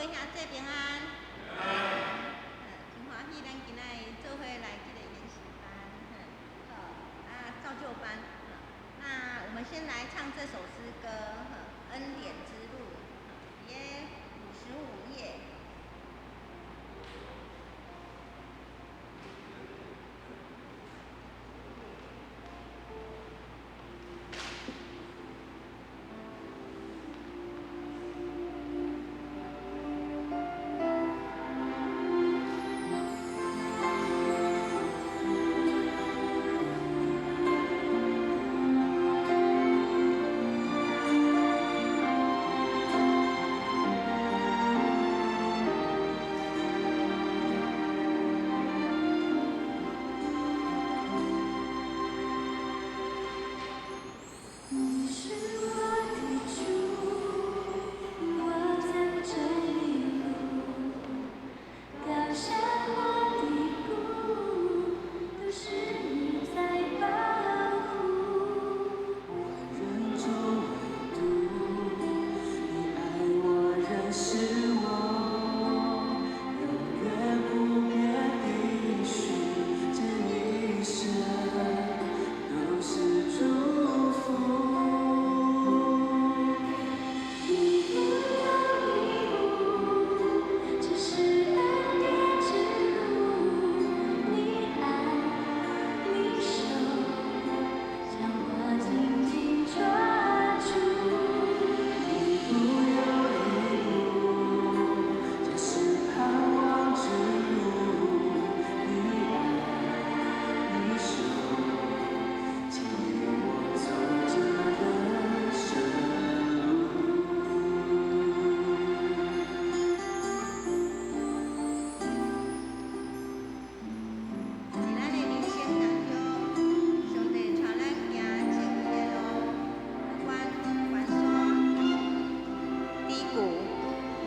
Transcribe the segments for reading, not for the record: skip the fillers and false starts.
兄做平安。真欢喜，咱今仔日做伙来这个研习班，照旧班。那我们先来唱这首诗歌，《恩典之路》，耶55页。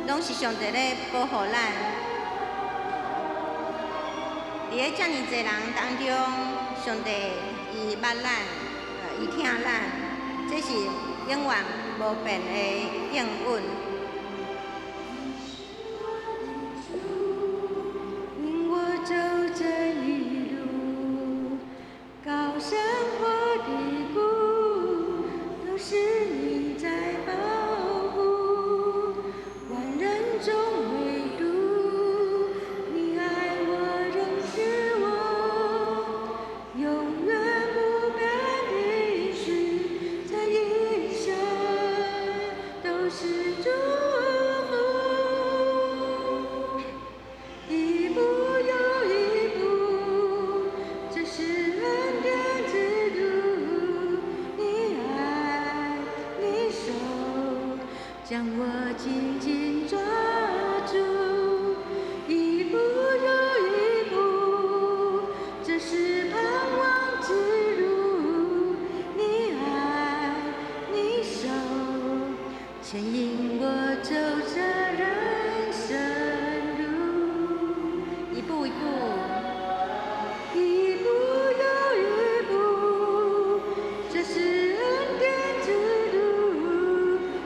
拢是上帝咧保护咱，伫咧遮尔侪人当中，上帝伊捌咱，伊疼咱，这是永远无变的应允。引我走这一路，高山或低谷，都是你在保护。万人中唯独你爱我，认识我，永远不变的许，在一生都是祝福。一步又一步，这是恩典之路。你爱，你手，将我紧紧抓住。一步又一步，这是盼望之路。你爱，你手，牵引我走这人生路。一步一步，一步又一步，这是恩典之路。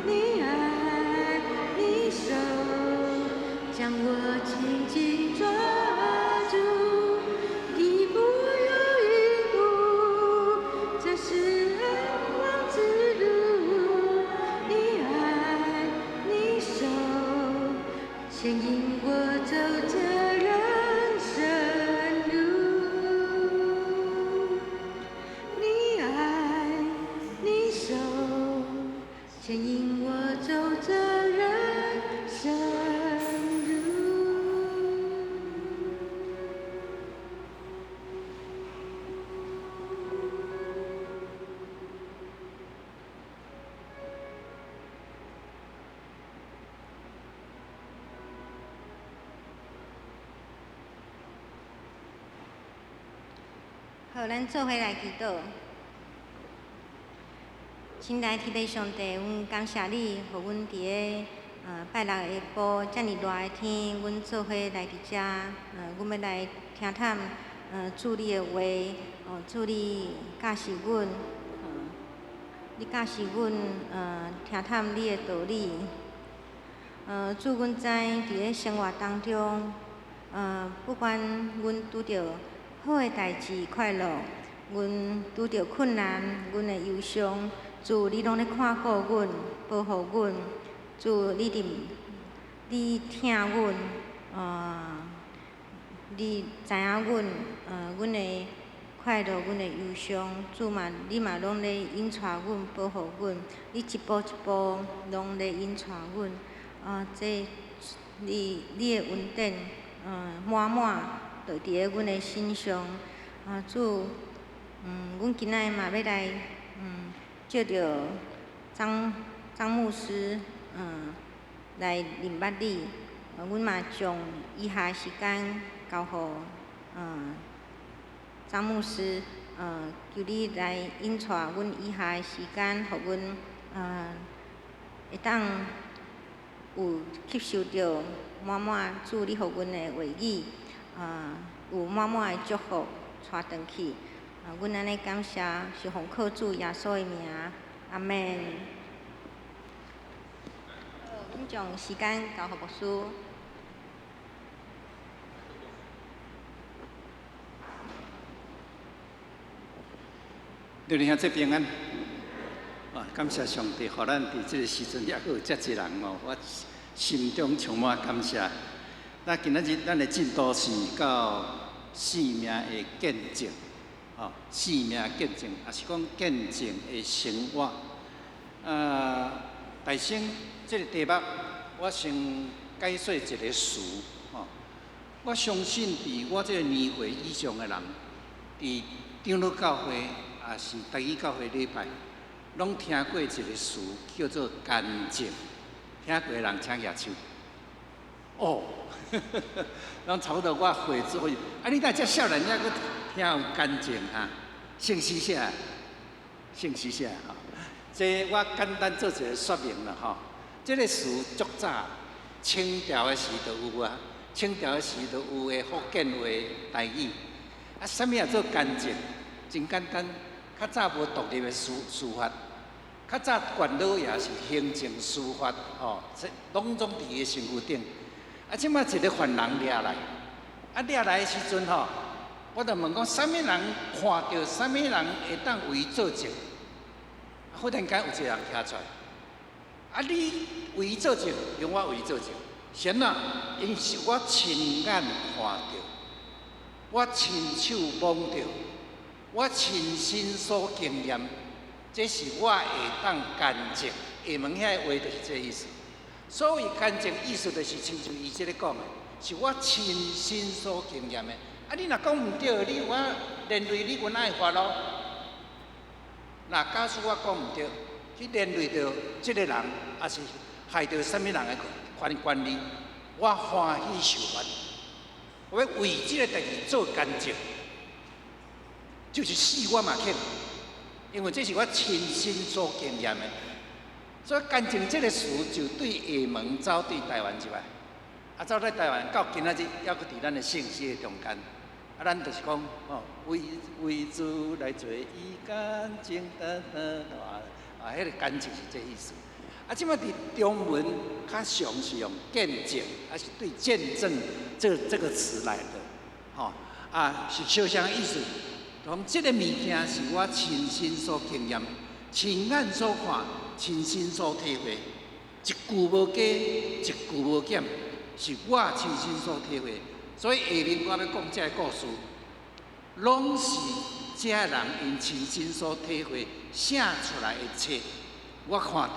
你爱，你手，将我紧紧抓住。一步又一步，这是盼望之路。你爱，你手，牵引我走这人生路。你爱，你手，牵引我走这人生路。好，咱做伙来祈祷。亲爱的天父上帝，阮感谢你，互阮伫个拜六下晡遮尔热的天，阮做伙来伫遮，阮要来听探主你的话，主你教示阮，你教示阮听探你的道理。祝阮知伫咧生活当中，不管阮拄着好诶代志快乐，阮拄着困难，阮会忧伤，主你拢咧看顾阮，保护阮，主你听阮，你知影阮，阮的快乐，阮的忧伤，你嘛拢咧引带阮，保护阮，你一步一步拢咧引带阮，这你的恩典，满满，就伫咧阮的身上，主，阮今仔嘛要来，借着张牧师，来认捌你，阮嘛将以下的时间交互，张牧师，求你来引带阮以下的时间，互阮，会当有吸收到满满主你互阮的话语，有满满的祝福带转去。阮安尼感谢，是奉靠主耶稣的名，阿门。阮将时间交互牧师。弟兄姊妹平安，感谢上帝，互咱伫即个时阵，抑阁有遮济人哦，我心中充满感谢。那今仔日咱的进度是到生命的见证，生命见证，也是讲见证的生活。大先即个题目，我先解说一个词，我相信伫我这个年岁以上的人，伫长老教会。也是台语教会礼拜，拢听过一个词叫做干净。听过的人请举手。哦，拢差不多我会之后，你哪遮少年还阁听有干净哈？姓许啥？姓许啥？这我简单做一个说明了哈。这个词足早清朝的时就有啊，清朝的时就有的福建话台语。什么叫做干净？真简单。较早无独立的司法，较早管老爷是行政司法，这拢总伫伊身躯顶。即摆一个犯人抓来，抓来的时阵我就问讲，啥物人看到啥物人会当为伊作证？忽然间有一个人站出来，你为伊作证，用我为伊作证。先啊，因是我亲眼看到，我亲手摸到。我亲身所经验，这是我会当干净。下门遐话就是这意思。所谓干净意思，就是亲像伊这个讲的，是我亲身所经验的。你若讲唔对，你我连累你冤爱法咯。假使我讲唔对，去连累到这个人，也是害到什么人的权利，我欢喜受罚。我要为这个代志做干净。就是死我嘛肯，因为这是我亲身所经验的。所以干净这个词就对厦门走对台湾入来，走在台湾到今仔日，还阁伫咱的信息的中间。咱就是讲，为主来做伊干净的迄个干净是这意思。即摆伫中文较常是用见证，还是对见证这个词来的，是相像意思。讲这个物件是我亲身所经验、亲眼所看、亲身所体会，一句无加，一句无减，是我亲身所体会。所以下面我要讲这个故事，拢是这人因亲身所体会写出来的册，我看到，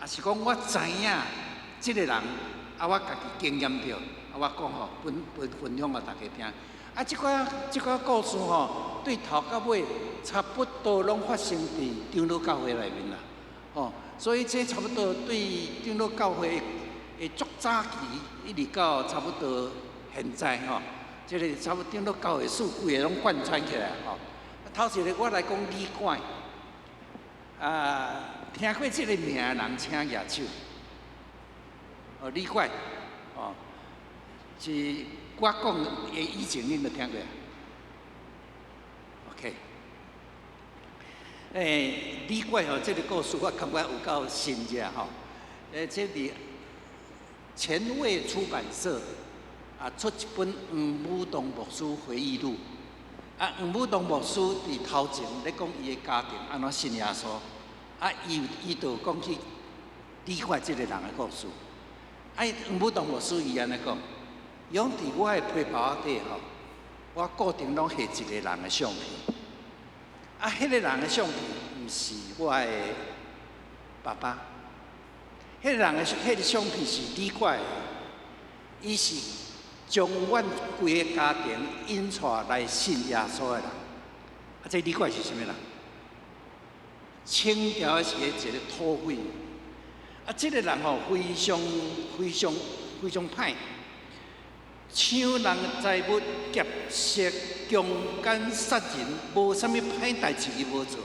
也是讲我知影这个人，我家己经验到，我讲分享给大家听。这个故事对头到尾差不多拢发生伫长老教会内面啦，所以这差不多对长老教会的足早期一直到差不多现在这个差不多长老教会数几个拢贯穿起来头一个我来讲李怪，听过这个名的人请举手。李怪，是。我讲的以前恁都听过 ，OK。李怪这个故事我感觉有够新热这伫前卫出版社出一本黄武东牧师回忆录。黄武东牧师伫头前咧讲伊的家庭安怎信耶稣，伊就讲去理解即个人的故事。黄武东牧师伊安尼讲，用伫我的皮包底吼，我固定拢下一个人的相片。迄个人的相片毋是我的爸爸，迄个人的迄个相片是理解的，伊是。将阮规个家庭引出来信耶稣的人，这理解是啥物人？清朝时的一个土匪，这个人吼非常歹，抢人财物、劫色、强奸、杀人，无啥物歹代志伊无做。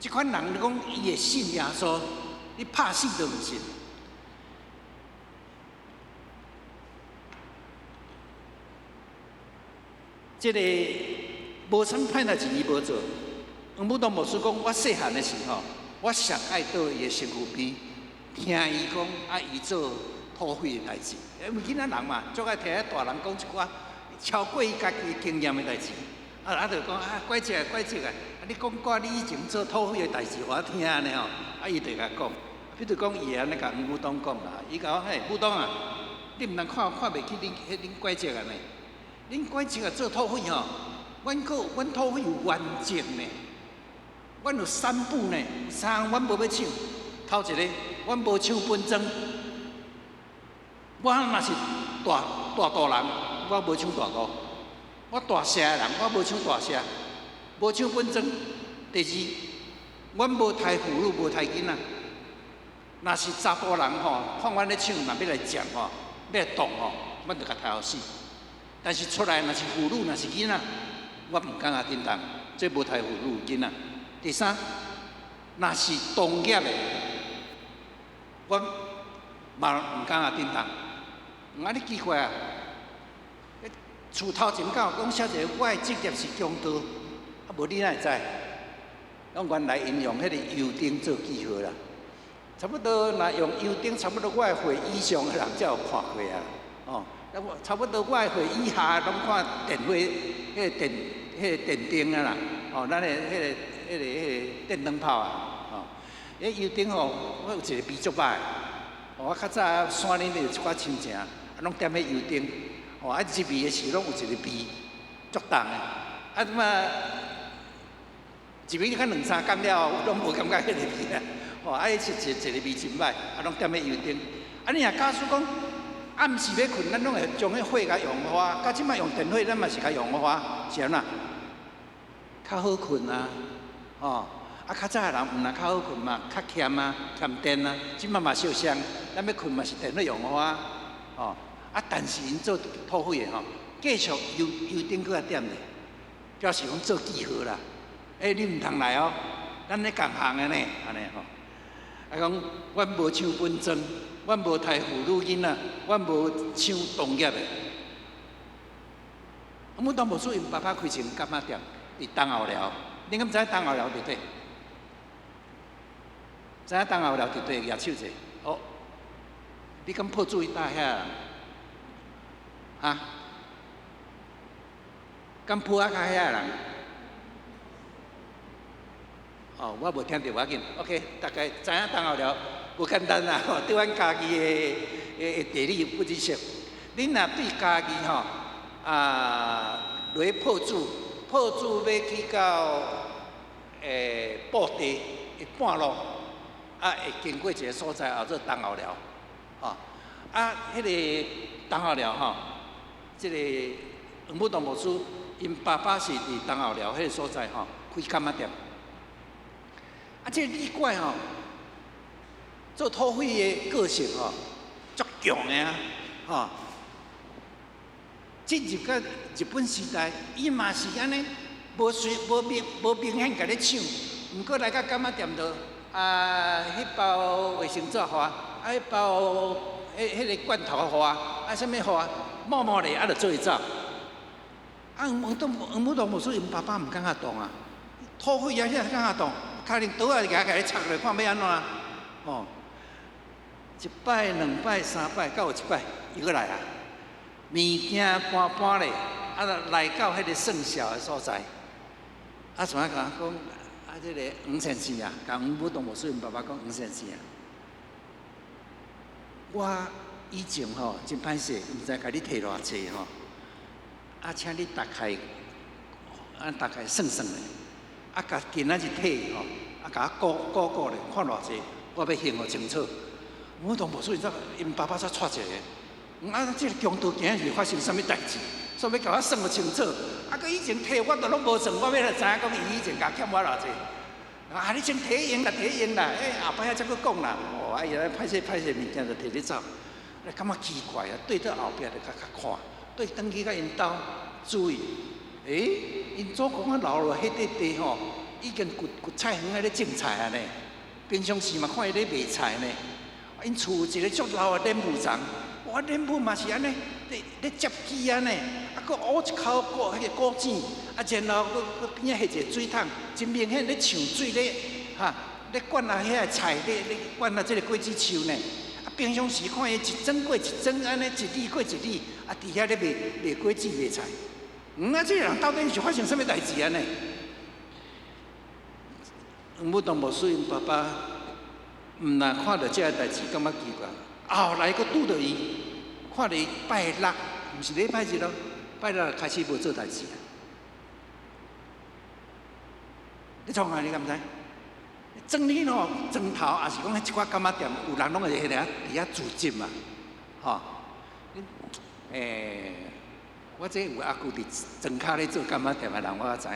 即款人你讲伊会信耶稣，你拍死都毋信。这个无啥歹代志伊无做。黄武东牧师讲，我细汉的时候，我上爱到伊的身躯边，听伊讲伊做土匪的代志。因为囡仔人嘛，足爱听大人讲一寡超过伊家己经验的代志。就讲怪这你讲过你以前做土匪的代志，我听呢吼。伊就甲讲，比如讲伊安尼甲黄武东讲啦，伊甲我武东啊，你毋通看袂起恁怪这安尼。恁怪这做土匪吼，阮土匪有原则呢，阮有三不呢，三阮无要抢。头一个，阮无抢本庄，我若是大人，我无抢大姑；我大社的人，我无抢大社，无抢本庄。第二，阮无杀妇女，无杀囡仔。若是查甫人吼，看阮咧抢，若要来占吼，要来动吼，阮就甲杀互死。但是出来若是妇女，若是囡仔，我毋敢叮当，这无杀妇女囡仔。第三，若是同业的，我嘛毋敢叮当。你奇怪啊！厝头前甲有讲写者，我的职业是强盗，无你哪会知？我原来因用迄个油灯做记号啦，差不多若用油灯，差不多我的岁以上的人才有看过啊。哦，差不多我的岁以下拢看电火，迄个电灯啊啦。哦，咱的迄个电灯泡啊。哦，油灯吼，我有一个味足歹。我较早山林里有一寡亲戚，拢点迄油灯。哦，入味的时拢有一个味，足重的。即马入味较两三工了，拢无感觉迄个味啊。哦，是一个味真歹，拢点迄油灯。你若假使讲暗时要困，咱拢会将迄火甲用化。到即马用电火，咱嘛是甲用化，是安怎？较好困啊。哦，较早的人毋若较好困嘛，较欠啊，欠电啊。即马嘛烧伤，咱要困嘛是电火用化。哦。但是因做土匪的吼，继续油灯搁来点咧，表示讲做记号啦。你毋通来哦，咱咧共行的呢，安尼吼。讲阮无抢本庄，阮无杀妇女囡仔，阮无抢同业的。阮当无输因爸爸开一间柑仔店，伫东后寮。你敢知影东后寮伫底？知影东后寮伫底？举手者。哦，你敢破注意大遐？敢铺啊？遐人？哦，我无听到，无要紧。OK， 大概知影东后寮无简单啦，吼，对阮家己的地理不知识。恁若对家己吼落去破注要去到布地的半路，会经过一个所在，叫做东后寮，吼。迄个东后寮吼。即个黄武东牧师，因爸爸是伫东后寮迄个所在吼开柑仔店。即个李怪吼，做土匪的个性吼，足强的啊，吼。进入到日本时代，伊嘛是安尼，无明显甲你抢，毋过来到柑仔店度，迄包卫生纸花，迄包迄个罐头花，啥物花？默咧，就做伊走。黄武东牧师因爸爸毋敢动啊，土匪也遐敢动，脚连刀仔夹起来插落，看要安怎？哦， 1摆、2摆、3摆，到有1摆，伊搁来啊。物件搬搬咧，啊，来到迄个算小的所在，啊，怎啊讲？啊，这个黄先生啊，甲黄武动无水因爸爸讲黄先生啊，我以前吼真歹势，毋知甲你摕偌济吼，啊，请你打开，啊，打开算算咧，啊，甲今仔日摕吼，啊，甲我估咧，看偌济，我要还互清楚。黄武动无水因爸爸才带一个，啊，这个强盗今日发生啥物代志？所以要甲我算个清楚。啊，佮以前摕我都拢无算，我要来知影讲伊以前甲欠我偌济。啊，你先摕用啦，摕用啦，后摆仔才佫讲啦。哦，哎呀，歹势物件就摕你走，感觉奇怪啊。对到后壁就较看，对转去甲因兜注意。因祖公啊老了，迄块地吼，已经掘菜园啊咧种菜啊呢。平常时嘛看伊咧卖菜呢。因厝有一个足老的莲雾丛，哇，莲雾嘛是安尼，咧接枝安尼，啊，佫挖一口迄个古井，啊，然后佫边仔下一个水桶，真明显咧抢水咧，咧灌啊遐个菜，咧灌啊即个果子树呢。啊，平常时看伊一整过一整安尼，一里过一里，啊，伫遐咧卖果子卖菜。啊，这个人到底是发生什么代志安尼？黄武动无水因爸爸。毋若看到这个代志，感觉奇怪。后来佫拄到伊，看到伊拜六，毋是礼拜日咯，拜六开始无做代志啊。你创啊？你敢知？庄里吼，庄头也是讲迄一寡柑仔店，有人拢会伫遐自进嘛，吼。我这有阿舅伫庄骹咧做柑仔店的人，我知影。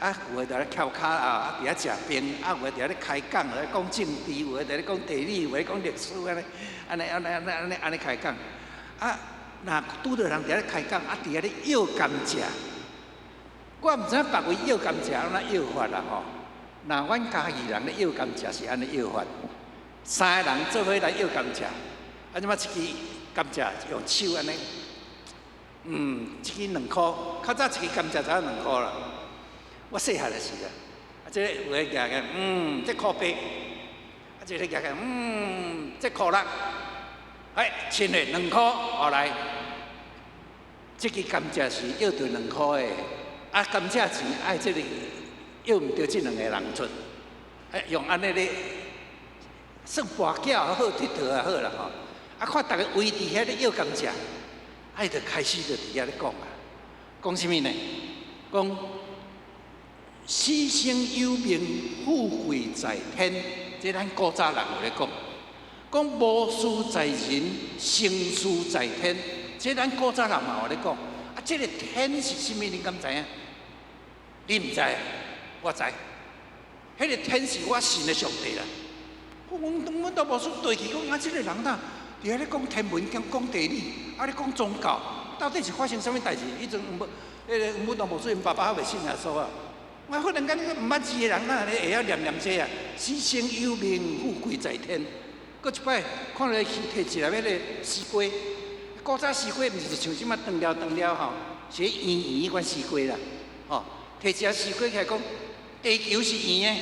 啊，有诶在咧翘脚啊，伫遐食冰，啊，有诶伫咧开讲，咧讲政治，有诶伫咧讲地理，有诶讲历史，安尼开讲。啊，若拄着人伫咧开讲，啊，伫遐咧摇甘蔗。我毋知影别位摇甘蔗安怎摇法啦吼。若阮家己人咧摇甘蔗是安尼摇法，3个人做伙来摇甘蔗，啊，即马一支甘蔗用手安尼，一支2箍，较早一支甘蔗才2箍啦。我细汉就是啦，啊，这有诶夹个，这箍8，啊，这个夹个，这箍6，亲诶2箍，后来，这支甘蔗是要着2箍诶，啊，甘蔗钱爱这个要毋着这2个人出，用安尼咧，算跋筊也好，佚佗也好啦吼，啊，看逐个围伫遐咧要甘蔗，啊，伊就开始就伫遐咧讲啊，讲啥物呢？讲。牺牲有命，富贵在天。这咱古早人有咧讲，讲无事在人，成事在天。这咱古早人嘛有咧讲。啊，这个天是啥物？你敢知影？你毋知？我知。迄个天是我信的上帝啦。我都无说对去讲啊，这个人呐，伫遐咧讲天文，讲地理，啊咧讲宗教，到底是发生什么代志？以前黄武动无说因爸爸还未信耶稣啊。我忽然间毋捌字的人，哪会晓念这啊？牺牲有命，富贵在天。搁一摆看到摕一粒迄个丝瓜，古早丝瓜毋是像即马长了吼，是圆迄款丝瓜啦，吼，摕一粒丝瓜起来讲，地球是圆的，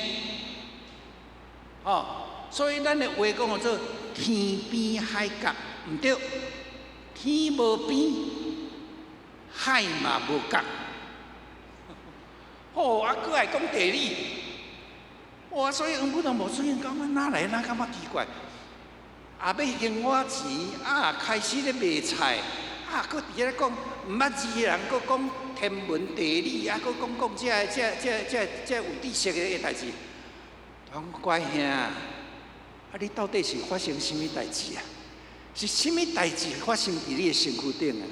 吼，所以咱的话讲做天边海角，毋对，天无边，海嘛无角。啊，佫爱讲地理，哇！所以黄武动无出现，讲我哪来哪感觉奇怪？啊，要兴我钱，啊，开始咧卖菜，啊，佫伫遐咧讲毋捌字的人，佫讲天文地理，啊，佫讲这有知识的代志。讲乖兄，啊，你到底是发生什么代志啊？是什么代志发生伫你的身躯顶啊？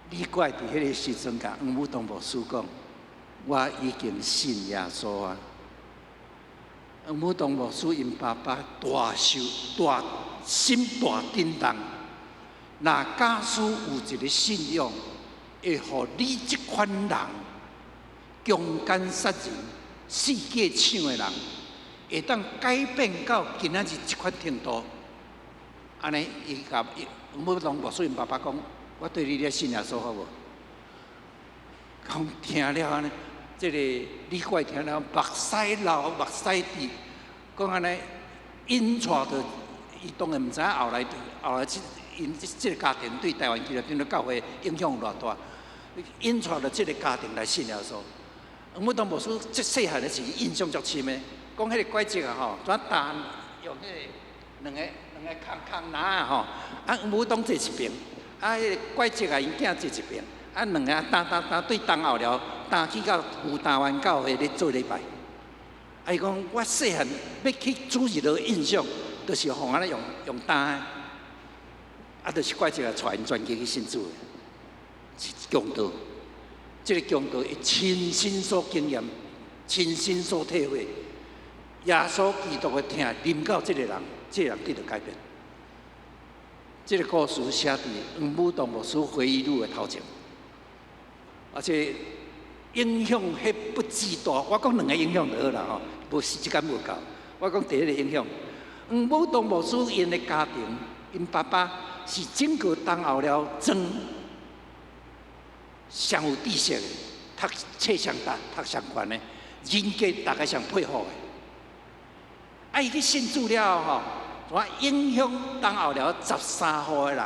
你怪伫迄个时阵，甲黄武动无师讲。我已经信耶稣啊！黄武动牧师因爸爸大心大震动。若假使有一个信仰，会互你这款人强奸杀人、世界抢的人，会当改变到今仔日这款程度。安尼，伊甲黄武动牧师因爸爸讲：我对你咧信耶稣好无？讲听了安尼。这个你怪听了目屎流目屎滴，讲安尼引带着伊当然毋知影后来因即个家庭对台湾基督长老教会影响有偌大，引出了即个家庭来信耶稣。黄武东牧师即细汉的时印象足深的，讲迄个拐杖啊吼，怎担用迄个两个空拿啊吼，啊黄武东坐一边，啊迄个拐杖啊因囝坐一边，啊两个担对东后了，担去到有台湾教会咧做礼拜。啊伊讲我细汉要去主日的印象，就是互安尼用担的，啊就是拐杖啊带因全家去信主的，是强盗。这个强盗伊亲身所经验、亲身所体会，耶稣基督的疼临到这个人，这个人得到改变。这个故事写伫黄武东牧师回忆录的头前，而且影响迄不计大。我讲两个影响就好啦吼，无时间无够。我讲第一个影响，黄武东牧师因的家庭，因爸爸是整个东后了庄上有知识的，读册上大、读上悬的，人家大家上佩服的。啊，伊去信主了吼，怎影响东后了13户的人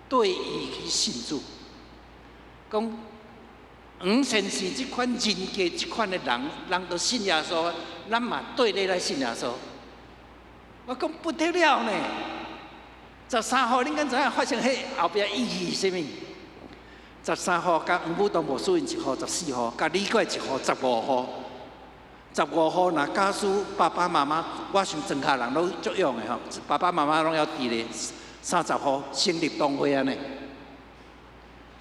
对伊去信主？讲黄先生这款人家这款的人都信耶稣，咱嘛对你来信耶稣。我讲不得了呢！13户，恁敢知影发生迄后壁意义是啥物？13户甲黄武东牧师因1户14户，甲李怪1户15户，15户若假使爸爸妈妈，我想庄下人拢足用的吼，爸爸妈妈拢要伫咧30户成立党会安尼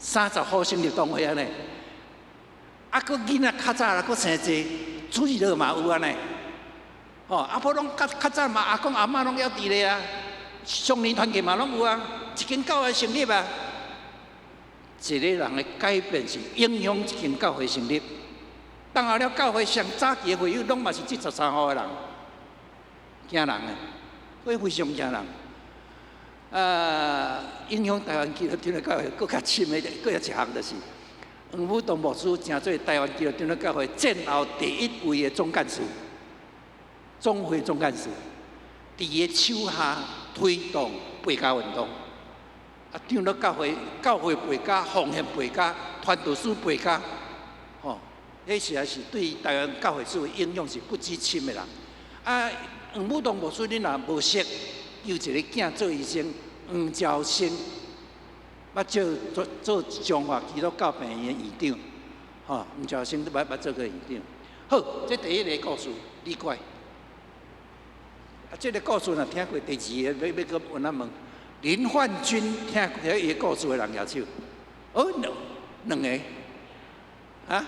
，30户成立党会安尼，啊，佫囡仔较早啦，佫生济，主日落嘛有安尼，吼，啊，无拢较早嘛，阿公阿嬷拢要伫咧啊，少年团契嘛拢有啊，一间教会成立啊。一个人的改变是影响一间教会成立。当后了教会上早期的会友，拢嘛是这13户的人，惊人的，会非常惊人。影响台湾基督长老教会更较深的，更有一项就是黄武东牧师成做台湾基督长老教会战后第1位的总干事，总会总干事，伫伊手下推动背家运动。啊，长老教会背家、奉献背家、传道书背家，吼，迄实在是对台湾教会史的影响是不知深的人。啊，黄武东牧师，恁若无识，有一个囝做医生，黄兆生，捌做中华基督教病院院长，吼，黄兆生都捌做过院长。好，这第一个故事，李怪。啊，这个故事若听过，第二个要搁问咱问。林焕君听过伊故事的人举手，哦，两个，啊，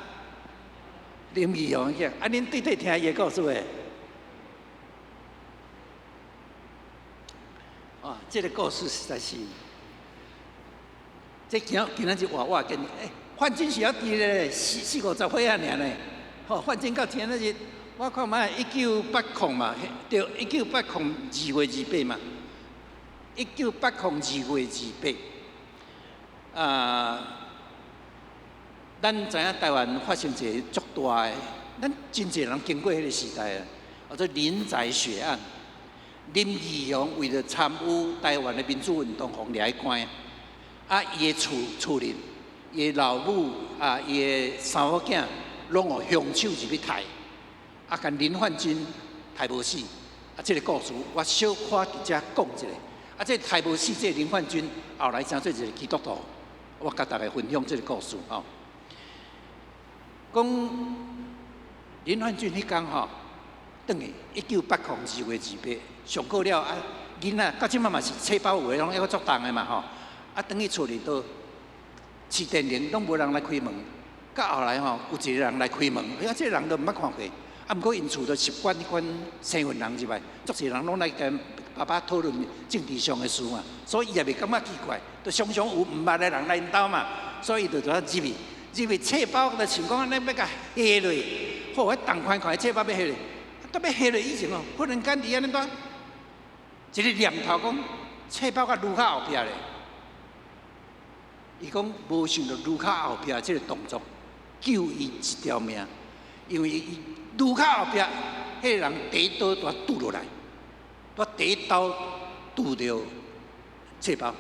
林义雄囝，啊，恁对听伊故事的，啊，这个故事实在是，这今仔日我跟，焕君是要伫咧40-50岁啊，尔呢，吼，焕君到今仔日，我看嘛，1980嘛，对，1980 2月28嘛。1980 2月28，咱知影台湾发生一个足大的，咱真侪人经过迄个时代啊，叫做林宅血案。林义雄为了参与台湾的民主运动，互掠去关，啊，伊的厝人、伊的老母啊、伊的三某囝，拢互凶手入去杀，啊，甲林焕君杀无死。啊，这个故事我小可伫遮讲一下。啊！这杀无死，这林焕君后来成做一个基督徒，我甲大家分享这个故事吼。讲林焕君迄天吼，转去1980 2月28，上过了啊，囡仔到即摆嘛是册包有诶，拢还阁作动诶嘛吼。啊，转去厝里头，市电铃拢无人来开门。到后来吼，有一个人来开门，啊，这个人都毋捌看过。啊，毋过因厝都习惯迄款生份人入来，足侪人拢来跟爸爸讨论政治上的事嘛，所以伊也袂感觉奇怪，都常常有毋捌的人来因兜嘛，所以伊就做入去册包的情况，安尼要甲下落，好，迄重款款册包要下落，都要下落以前哦，忽然间伫安尼多一个念头讲，册包甲愈较后壁咧，伊讲无想到愈较后壁即个动作救伊一条命，因为伊愈较后壁，迄个人第一刀拄落来。我第一刀拄着册包，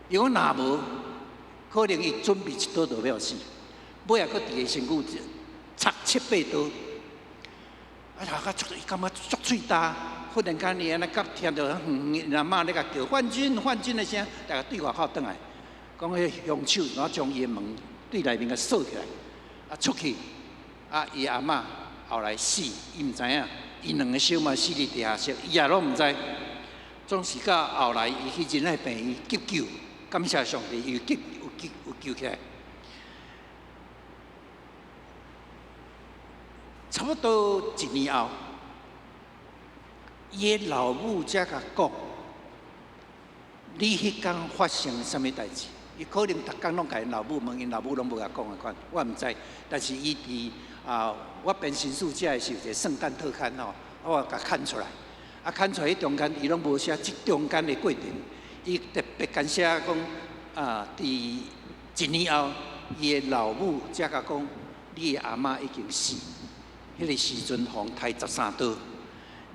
伊讲若无，可能伊准备一刀就要死，尾仔佫伫个身躯插7、8刀，伊感觉足喙焦。忽然间，伊安尼听到阿妈咧甲叫范军的声，大家对外口转来，讲迄凶手，然后将伊的门对内面甲锁起来，出去，伊阿嬷后来死，伊毋知影，伊2个小嘛死伫地下室，伊也拢毋知，总是到后来伊去仁爱病院急救，感谢上帝，伊有救起来。差不多1年后。伊的老母才甲讲，你迄天发生什么代志？伊可能逐工拢甲因老母问，因老母拢无甲讲个款，我毋知。但是伊伫我编新书遮的时候，一个圣诞特刊吼，我甲看出来，看出来迄中间伊拢无写即中间的过程，伊特别敢写讲伫1年后，伊的老母才甲讲，你的阿嬷已经死，迄个时阵互刣13刀。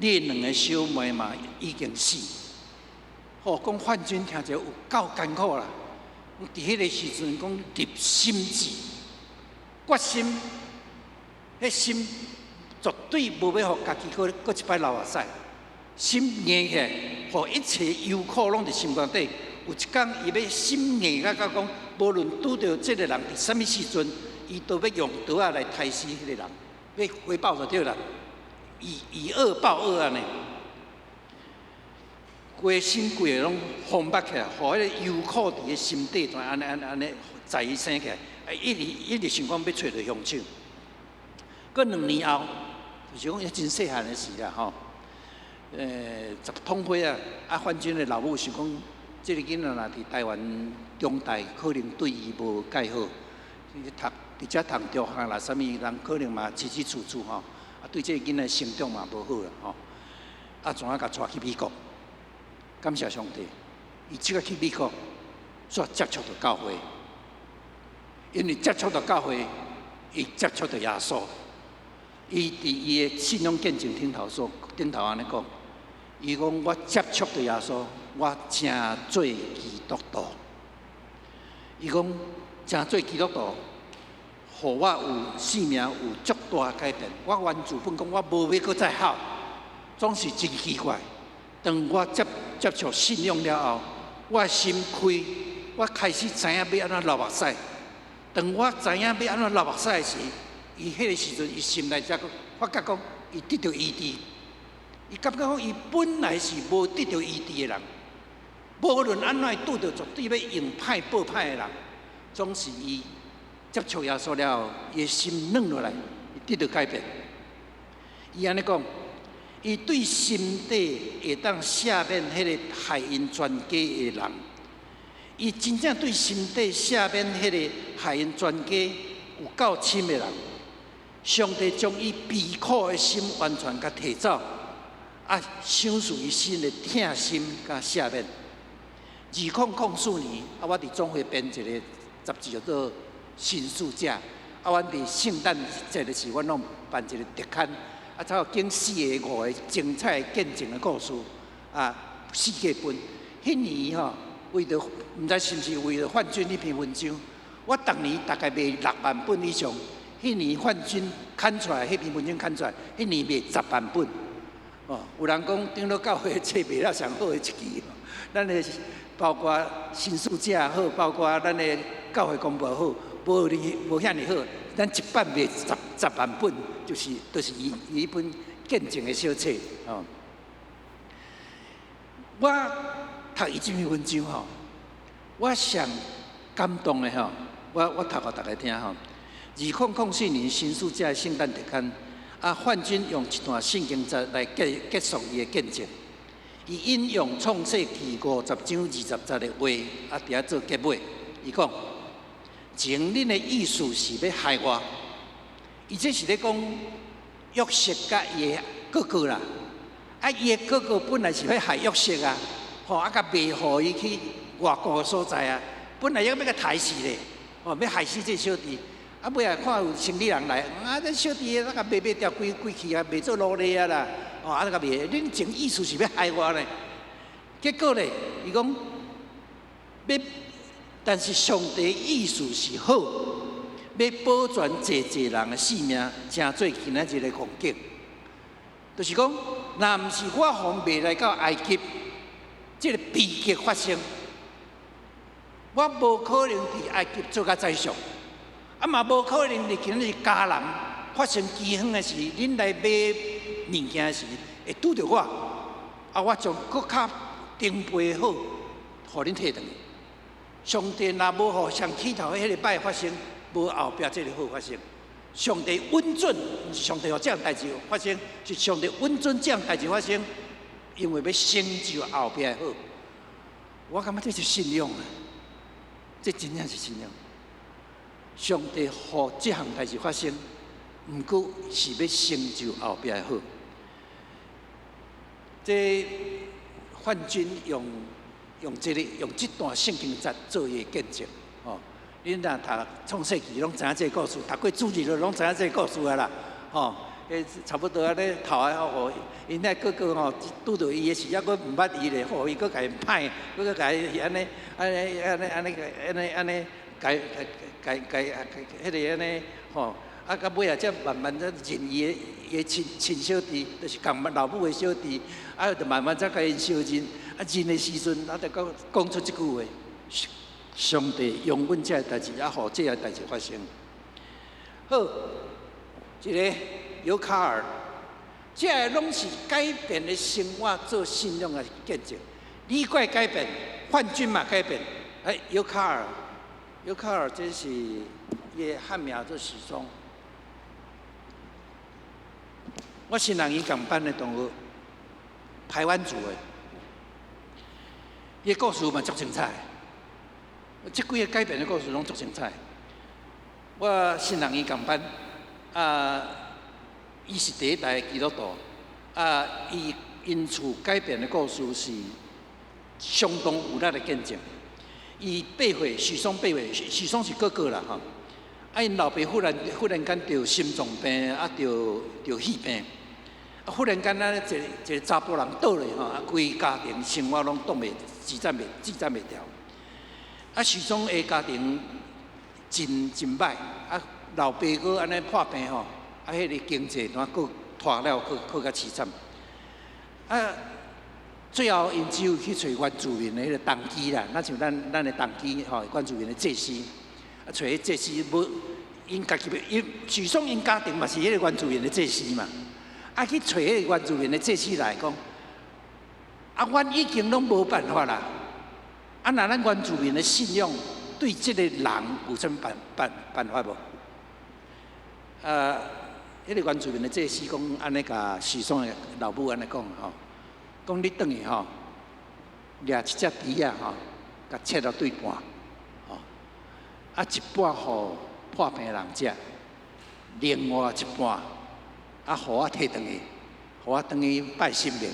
你2个小妹嘛已经死，讲范军听者有够艰苦啦。伫迄个时阵讲立心志，决心，迄心绝对无要互家己搁一摆流眼屎，心硬起来，互一切忧苦拢伫心肝底。有一天伊要心硬到讲，无论拄着这个人伫什么时阵，伊都要用刀仔来刣死迄个人，要回报就对啦。以恶报恶安尼，规身规个拢封闭起来，互迄个忧苦伫个心底，安尼在伊生起来，一直想讲要找到凶手。过2年后，就是讲伊真细汉的时啦吼，10通岁啊，范军的老母想讲，这个囡仔若伫台湾中大，可能对伊无介好，伫遮读中学啦，啥物人可能嘛起起楚楚吼。对这个囡仔成长嘛无好啦吼，怎甲带去美国？感谢上帝，伊即个去美国，煞接触到教会，因为接触到教会，伊接触到耶稣，伊伫伊的信仰见证顶头安尼讲，伊讲我接触到耶稣，我真做基督徒。伊讲真做基督徒。互我有生命有足大改变。我原自本讲我无要搁再好，总是真奇怪。当我接触信仰了后，我心开，我开始知影要安怎流目屎。当我知影要安怎流目屎的时，伊迄个时阵，伊心内才发觉讲，伊得到医治。伊感觉讲，伊本来是无得到医治的人，无论安怎拄着绝对要用歹报歹的人，总是伊。接触耶稣了后，伊的心软落来，伊得到改变。伊安尼讲，伊对心底会当赦免迄个害因全家的人，伊真正对心底赦免迄个害因全家有够深的人，上帝将伊悲苦的心完全甲摕走，赏赐伊新的疼心甲赦免。2004年，我伫总会编一个杂志叫做。新书者，阮伫圣诞节的时，阮拢办一个特刊，才有经4个5个精彩见证的故事，4个本。迄年吼，为着毋知是毋是为着范军迄篇文章，我逐年大概卖6万本以上。迄年范军刊出来，迄篇文章刊出来，迄年卖10万本。有人讲顶到教会册卖了上好的一期，咱的包括新书者好，包括咱的教会公报好。无遐尼好，咱一版卖10万本，就是伊一本见证的小册哦。我读伊这篇文章吼，我上感动的吼，我读给大家听吼。2004年新书者圣诞特刊，范军用一段圣经节来结束伊的见证。伊引用创世纪50章20节的话，伫遐做结尾。伊讲。前恁的意思是要害我，伊这是咧讲约瑟甲伊的哥哥啦，伊的哥哥本来是要害约瑟啊，甲卖互伊去外国的所在啊，本来要甲刣死咧，要害死这小弟，尾仔看有生理人来，这小弟那甲卖掉规气啊，卖做奴隶啊啦，哦，啊，甲袂，恁种意思是要害我呢？结果呢，伊讲要，但是上帝意思是好，要保全济人的性命，正做今仔日的环境。就是讲，若毋是我方袂来到埃及，这个悲剧发生，我无可能伫埃及做甲宰相，啊嘛无可能伫今日迦南发生饥荒的时，恁来买物件时会拄着我，啊我将搁较订备好，互恁摕转去。上帝若无互上起头迄个摆发生，无后壁这个好发生。上帝允准，毋是上帝互这样代志发生，是上帝允准这样代志发生，因为要成就后壁的好。我感觉这是信仰啊，这真正是信仰。上帝互这项代志发生，毋过是要成就后壁的好。这范军用这段圣经节做伊的见证，哦。恁若读创世纪，拢知影这个故事；读过主日就拢知影这个故事啊啦，吼、差不多安尼头啊，吼，因那哥哥吼拄到伊的时，还佫毋捌伊咧，吼，伊佫甲伊歹，佫甲伊安尼，迄个安尼，吼，啊，到尾啊，才慢慢才认伊的亲小弟，就是共老母的小弟，啊，就慢慢才甲因相认，啊，认的时阵，啊，就讲出即句话。上帝容阮这代志，也互这个代志发生。好，一个犹卡尔，这个拢是改变的生活做信仰的见证。李怪改变，范军嘛改变。犹卡尔这是伊汉名做许嵩。我新人演讲班的同学，台湾族的，伊故事嘛足精彩。这几个改变的故事拢足精彩。我新人演讲班，伊是第一代基督徒，因厝改变的故事是相当有力的见证。伊8岁，许嵩8岁，许嵩是哥哥啦吼。因老爸忽然间得心脏病，得肺病，忽然间一个查甫人倒咧吼，规家庭生活拢支撑袂掉。许嵩的家庭真歹，老爸佫安尼破病吼，迄个经济佫拖了，佫较凄惨。最后因只有去找原住民的迄个当机啦，那像咱的当机吼，原住民的祭司，找迄祭司无因家己因许嵩因家庭嘛是迄个原住民的祭司嘛，去找迄个原住民的祭司来讲，阮已经拢无办法啦。若咱原住民的信仰对这个人有啥办法无？迄个原住民的祭司讲安尼甲许嵩的老母安尼讲吼，讲你转去吼，掠一只猪仔吼，甲切了对半，吼，一半互破病人食，另外一半互我摕转去，互我转去拜神明。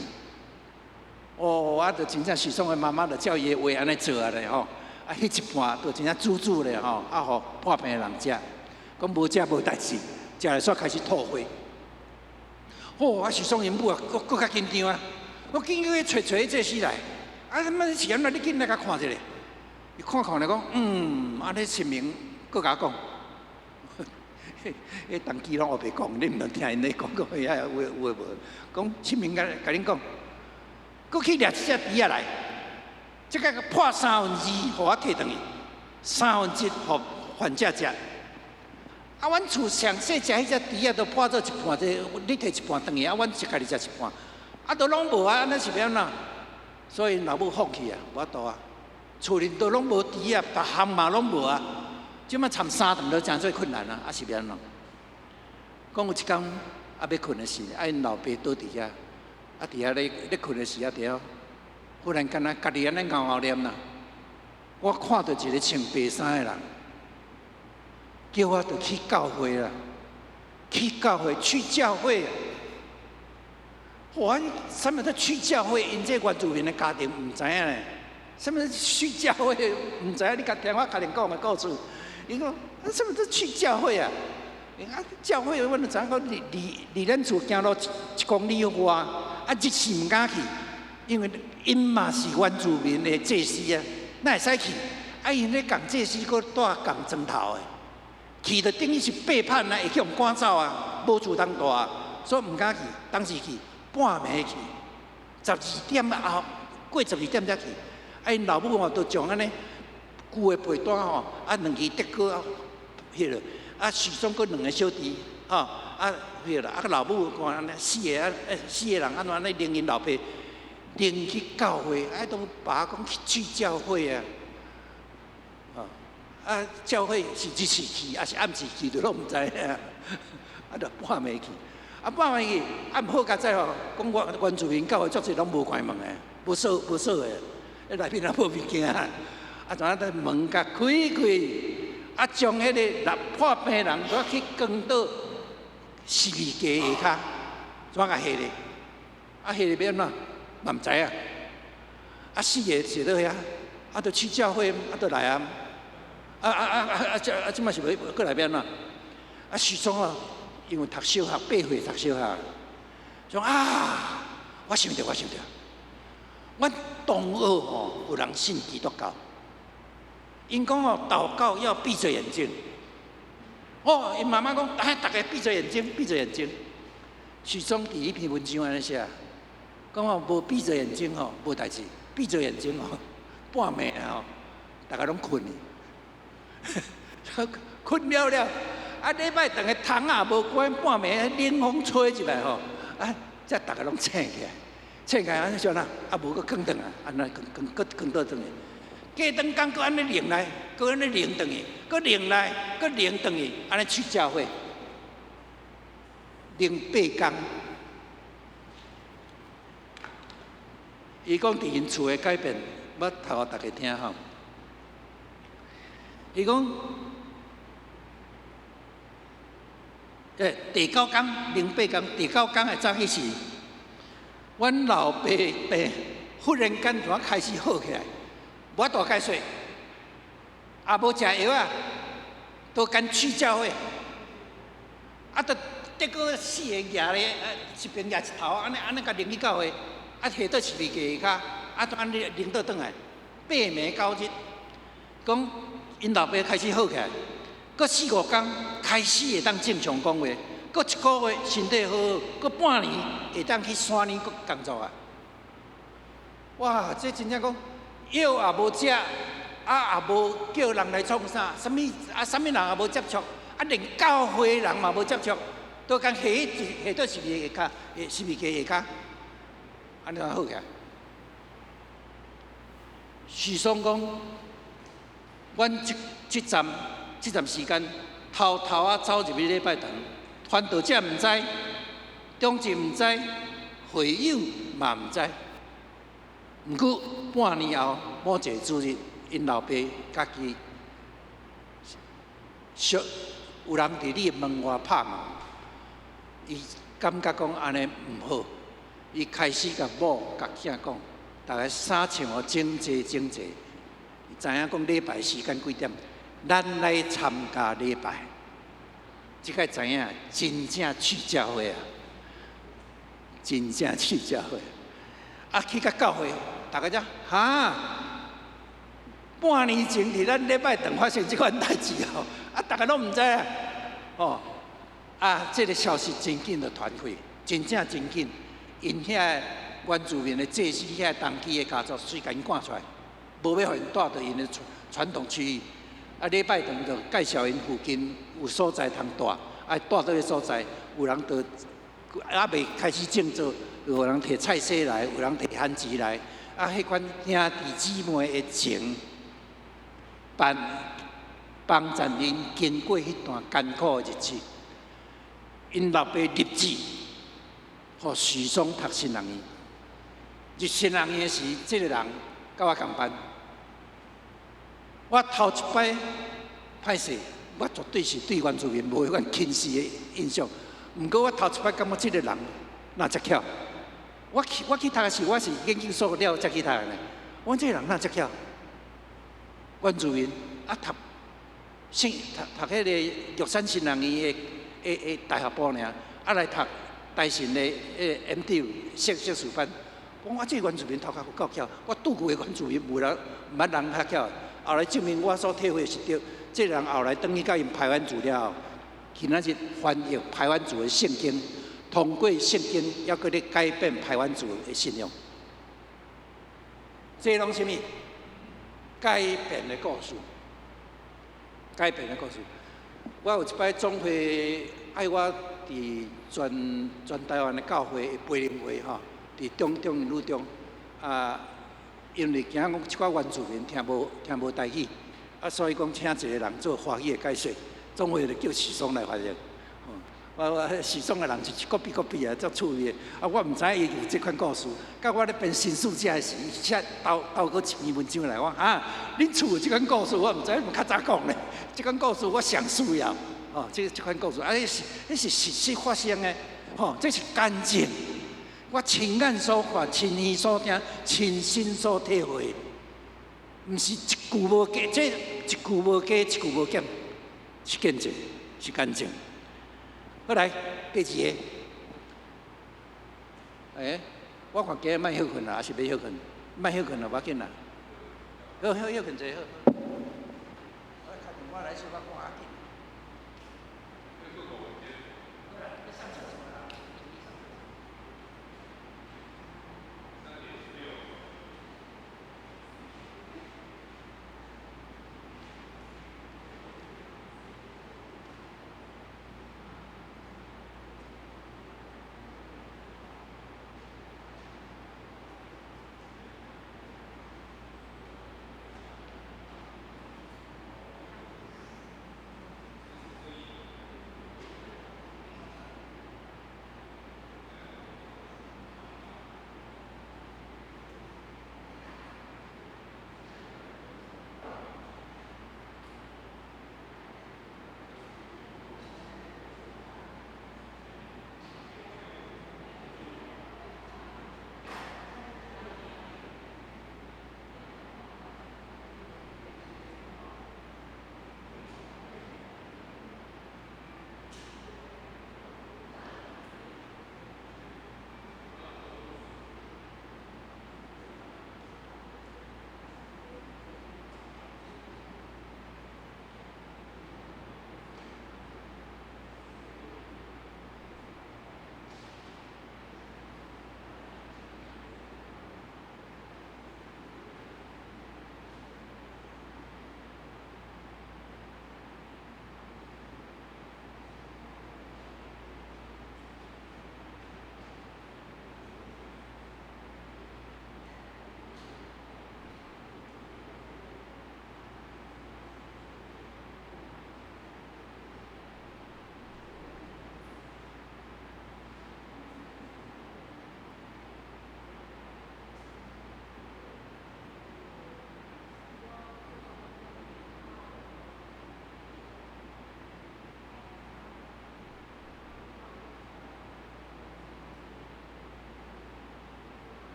就真正许嵩的妈妈就照伊的话安尼做啊咧吼，迄一半就真正煮咧吼，互破病的人食，讲无食无代志，食了煞开始吐血。许嵩因母佫较紧张啊，我紧去找这事来，他妈是安怎？你紧来甲看一下。伊看来讲，安尼神明佫甲我讲，迄当机拢学袂讲，你毋通听因咧讲遐话无？讲神明甲恁讲。佫去掠一只猪仔来，即个破2/3，互我摕转去，1/3互患者食。阮厝上细食迄只猪仔都破做一半，你摕一半转去，阮就家己食一半，都拢无安尼是要安怎？所以老母放弃啊，无法度啊，厝里都拢无猪仔，别项嘛拢无啊，即摆掺3顿都真做困难啊，是要安怎？讲有一天要困的时，因老爸倒伫遐。伫遐咧困的时伫忽然间家己安尼嗷念啦，我看到一个穿白衫的人，叫我着去教会啦，去教会。什么叫去教会？因这原住民的家庭毋知影咧，什么去教会？毋知影，你听我家庭讲的故事。伊讲什么叫去教会啊？教会阮就知影讲，离咱厝行路1公里外，日是毋敢去，因为因嘛是原住民的祭司啊，哪会使去？因咧共祭司搁带共砖头的，去就等于是背叛啊，会去互赶走啊，无厝通住啊，所以毋敢去。当时去半暝去，12点后过12点才去。因老母吼，就将安尼旧的被单吼，2支竹篙迄落，许嵩搁2个小弟，迄落，老母看安尼4个人安怎安尼领因老爸领去教会，都爸讲去教会啊。教会是日时去，还是暗时去，就拢毋知影。就半暝去，半暝去，毋好甲在吼，讲原住民教会足侪拢无开门诶，无锁诶，内面也无物件。怎啊？门甲开开，将迄个破病人都去扛到死皮鸡下骹，怎啊下咧？下咧要安怎？嘛毋知影。4个坐落遐，就去教会，就来啊。即摆是要过来要安怎？许嵩啊，因为读小学8岁读小学，说我想着，阮同学吼有人信基督教，因讲祷告要闭着眼睛。因妈妈讲，大家闭着眼睛。许嵩第一篇文章安尼写，讲无闭着眼睛无代志，闭着眼睛半暝大家拢困去。困了，礼拜顿个窗也无关，半暝冷风吹入来才大家拢醒起来，安尼像无搁囥转安尼囥倒转去，过顿工搁安尼冷来，搁安尼冷转去，搁冷来，搁冷转去，安尼去教会，冷8工。伊讲伫因厝的改变，要头互大家听吼。伊讲，第9工零8工，第9工的早起时，阮老爸病，忽然间就开始好起来，无大解说，也无食药啊，都干去教会，就得个4个举咧，一边举一头，安尼甲拎去教会，下倒是袂下骹，就安尼拎倒转来，8暝9日，讲。因老爸开始好起来，搁4、5工开始会当正常讲话，搁1个月身体好，搁半年会当去山里搁工作啊！哇，这真正讲药也无食，也无叫人来创啥，啥物人也无接触，连教会人嘛无接触，都讲下倒是袂下骹，是袂下骹，安尼好起来。许嵩讲。阮这站时间，偷走入去礼拜堂，传道者毋知，中职毋知，会友嘛毋知。毋过半年后，某一个主日，因老爸家己有人伫你门外拍门，伊感觉讲安尼毋好，伊开始甲某甲囝讲，大家衫穿整齐。知影讲礼拜时间几点，咱来参加礼拜，即个知影真正去教会啊！真正去教会，去到教会，大家半年前伫咱礼拜堂发生即款代志大家拢毋知这个消息真紧就传开，真紧，因遐原住民的祭司遐当地的家族，随甲因赶出来。无要互因带到因的传统区域，礼拜堂就介绍因附近有所在通带，带到迄所在，有人就未开始种作，有人摕菜苋来，有人摕番薯来，迄款兄弟姊妹的情，帮助因经过迄段艰苦的日子。因老爸立志，互许嵩读新人院。入新人院时，这个人甲我同班。我头一摆歹势，我绝对是对原住民无迄款轻视的印象。毋过我头一摆感觉这个人哪遮巧，我去读的时，我是研究所了才去读的呢。我这个人哪遮巧，原住民读迄个玉山新人院的大学部尔，来读大神的MD 硕士班。我这原住民头壳够巧，我拄过的原住民无人较巧。后来证明我所体会是对，这人后来等于甲因排湾族了后，今仔日翻译排湾族的圣经，通过圣经要搁咧改变排湾族的信仰。这拢什么？改变的故事。改变的故事。我有一摆总会爱我伫全台湾的教会的培灵会吼，伫中路中因为惊讲即寡原住民听无台语，所以讲请一个人做华语的解说，总会就叫许嵩来翻译。我许嵩的人就是个比啊，足趣味的。我毋知伊有这款故事。到我咧编新书写的时，伊写倒过一篇文章来，我恁厝有这款故事，我毋知有较早讲咧。这款故事我上需要，这款故事迄是实际发生的，这是干净。我亲眼所看，亲耳所听，亲身所体会，毋是一句无假，这一句无假，一句无减，是见证，是干净。好来，第二个，我看今日莫休困啦，还是要休困？莫休困啦，无要紧啦。休困者好。我打电话来说，我看下紧。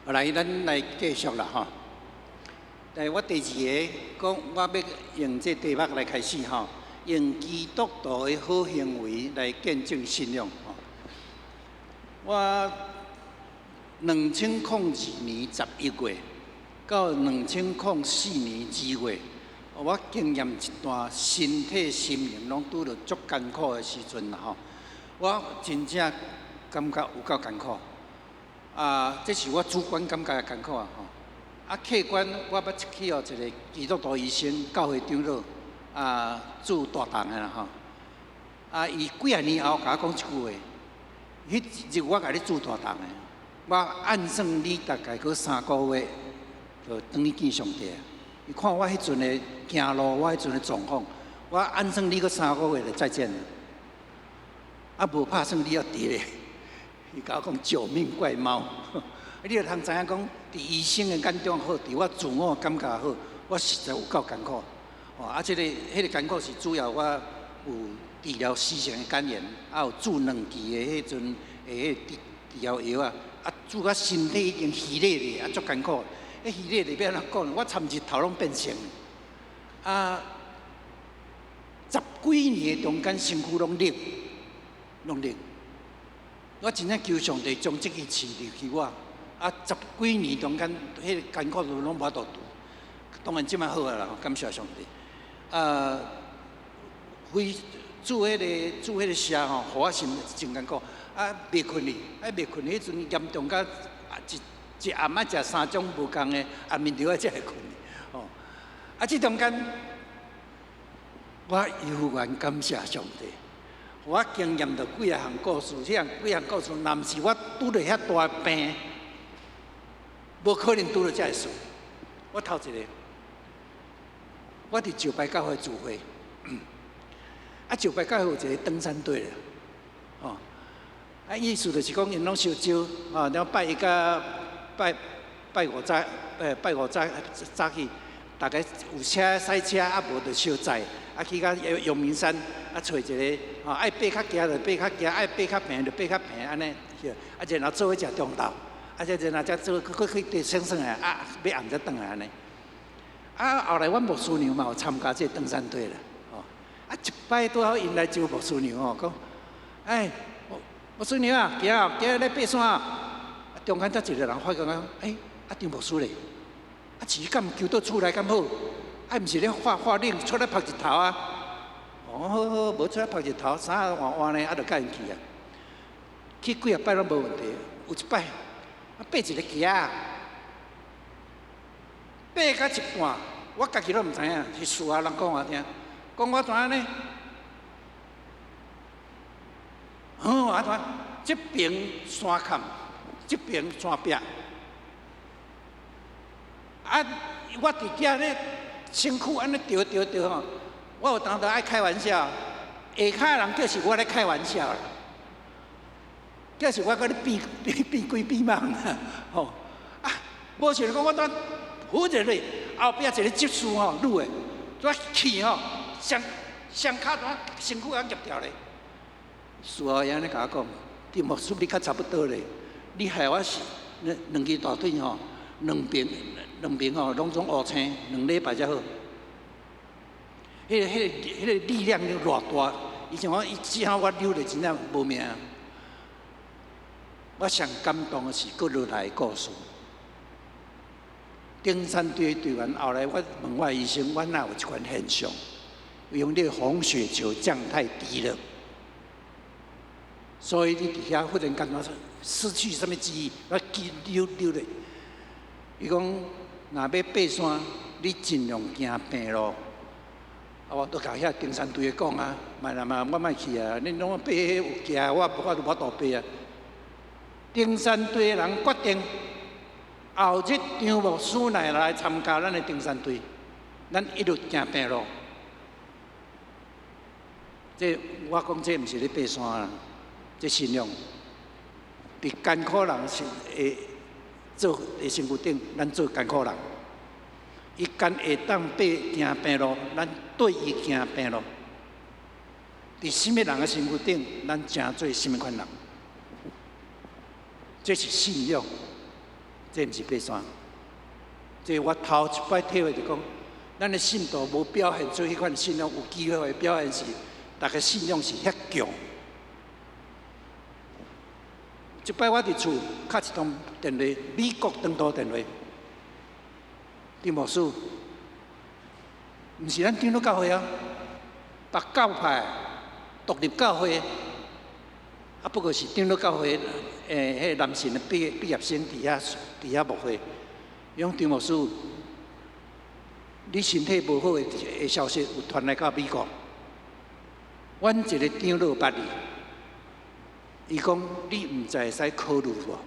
来，咱来继续啦吼。来，我第二个讲，我要用这题目来开始吼，用基督徒的好行为来见证信仰吼。我2002年11月到2004年2月，我经验一段身体、心灵拢拄着足艰苦的时阵啦吼。我真正感觉有够艰苦。这是我主观感觉的艰苦啊吼。客观我捌去一个基督徒医生、教会长老做大堂的啦吼。伊几啊年后甲我讲一句话，迄日我甲你做大堂的，我按算你大概搁3个月就等于见上帝。伊看我迄阵的行路，我迄阵的状况，我按算你搁3个月就再见了。无拍算你要伫咧，伊甲我讲救命怪猫。你就通知影讲，伫医生的眼中好，伫我自我感觉好，我实在有够艰苦。迄个艰苦是主要我有治疗死性的肝炎，有注2期的迄阵治疗药注我身体已经虚累咧，足艰苦。虚累咧要安怎讲？我参日头拢变成10几年的中间，身躯拢冷。我真正求上帝将这个治疗去我。10几年中间，迄个艰苦都拢无法度度。当然即摆好啊啦，感谢上帝。非做迄个车吼，互我心真艰苦。袂困哩，袂困。迄阵严重到一暗食3种无共的安眠药才会困哩。即中间，我悠然感谢上帝。我经验到几啊项故事，几项故事，若毋是我拄着遐大病。无可能拄到这个事。我头一个，我伫石牌教会聚会，石牌教会有一个登山队啦，意思就是讲因拢烧酒，然后拜一个拜五早起，大概有车驶车，无就烧载，去到阳明山，找一个，爱爬较行就爬较行，爱爬较平就爬较平，安尼，然后做伙食中昼。然后才做，去对省下来，要暗才转来安尼。后来阮牧师娘嘛有参加这登山队啦，一摆拄好因来招牧师娘讲，牧师娘啊，今日咧爬山中间才一个人发觉讲，张牧师咧，钱敢求到厝内敢好？毋是咧发冷出来晒日头啊？好，无出来晒日头，衫换换咧，就甲因去啊。去几啊摆拢无问题，有一摆。爬一个垭爬到一半，我家己都毋知影，是厝下人讲我听，讲我怎样呢？这边山坎，这边山壁，我伫遐咧，身躯安尼调吼，我有当时爱开玩笑，下骹人叫是我咧开玩笑啦。这是我甲你变鬼变梦啦，无想讲我当扶着你，后壁一个技术吼，愈的，怎气吼，双骹怎身躯也夹掉咧。事后伊安尼甲我讲，张牧师你较差不多咧，你害我是两只大腿吼，两边吼拢总乌青，2礼拜才好。迄个力量偌大，以前只好我溜咧真正无命。我上感动的是佫落来的故事。登山队队员后来，我问我医生，我哪有一款现象？因为你红血球降太低了，所以你伫遐忽然间失去什么记忆，我溜咧。伊讲，若要爬山，你尽量行平路。我都甲遐登山队的讲啊，我莫去啊，恁拢爬迄有行，我无法度爬啊。登山队的人决定，后日张牧师来参加咱的登山队，咱一路行平路。这我讲这毋是咧爬山啦，这信仰。伫艰苦人是会做伫身躯顶，咱做艰苦人。伊会当爬行平路，咱对伊行平路。伫什么人的身躯顶，咱正做什么款人。这是信仰，这毋是爬山，这我头一摆体会就讲，咱的信徒无表现出迄款信仰，有机会的表现是，大家信仰是遐强。一摆我伫厝敲一通电话，美国长途电话，丁牧师，毋是咱长老教会啊，别教派独立教会，啊不过是长老教会迄男性的毕业生伫遐牧会，伊讲丁牧师，你身体无好的消息有传来到美国，阮一个长老捌你。伊讲：“你毋知会使考虑无？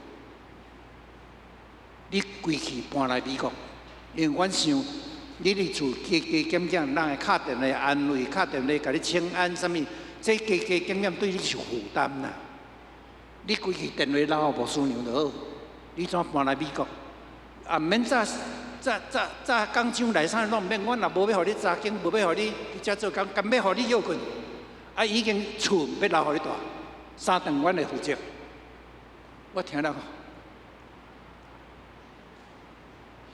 你归去搬来美国，因为阮想你伫厝加加减减，人会敲电话安慰，敲电话甲你请安，啥物？这加加减减对你是负担啦。你归去电话留互牧师娘就好，你怎搬来美国？啊，毋免早工厂内啥拢毋免，阮也无要互你查经，无要互你伫遮做工，干要互你休困。啊，已经厝要留互你住。” 3顿阮会负责，我听了，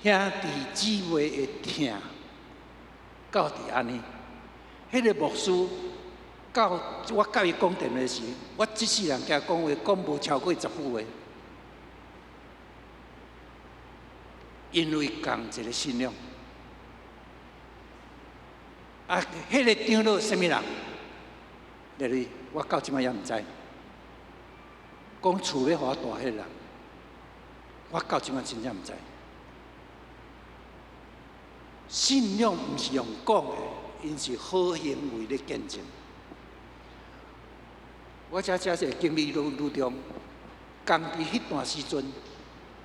兄弟姊妹会听，到伫安尼。迄个牧师我甲伊讲电话时，我即世人甲讲话讲无超过10句话，因为共一个信仰。啊，迄个长老什么人？例如我到即摆也毋知。 讲厝要互我住迄个人，我到即摆真正毋知。信仰毋是用讲的，因是好行为的见证。我遮是经历愈重，刚伫迄段时阵，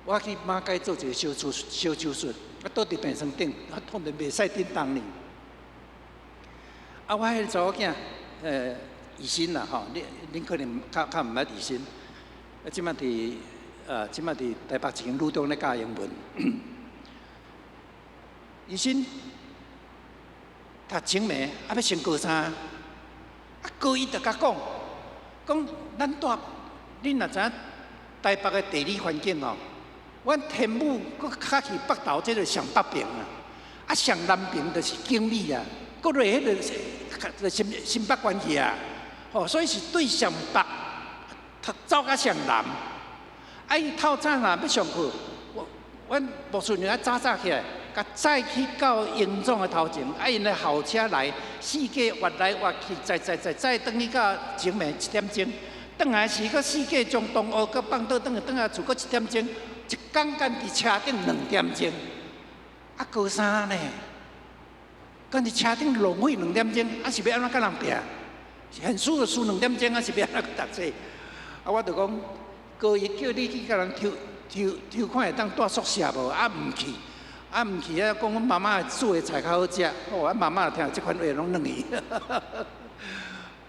我去马街做一个小手术，我倒伫病床顶，我痛得袂使叮当呢。啊，我迄个查某囝，医生啦吼，恁可能较毋捌医生。 即摆伫台北一间女中咧教英文，医生读青梅，啊要升高三，啊高一就甲讲，咱住，恁若知影台北的地理环境哦，阮天母搁较去北投，这就上北边啊，啊上南边就是经理啊，搁落迄个新北关系啊，吼，所以是对上北。 走到上南，啊！伊透早若要上课，阮牧师娘早起来，甲载去到营总的头前，啊！因的校车来，四界越来越去，再转去到前面1点钟，转来时搁四界从东湖搁放倒转来厝搁1点钟，一天干伫车顶2点钟，啊高三呢？干伫车顶浪费2点钟，啊是要安怎甲人拼？现输就输2点钟，啊是要安怎读册？ 啊，我就讲，高一叫你去甲人抽看会当住宿舍无？啊，毋去，啊讲阮妈妈煮的菜较好食，哦，啊妈妈听即款话拢软去。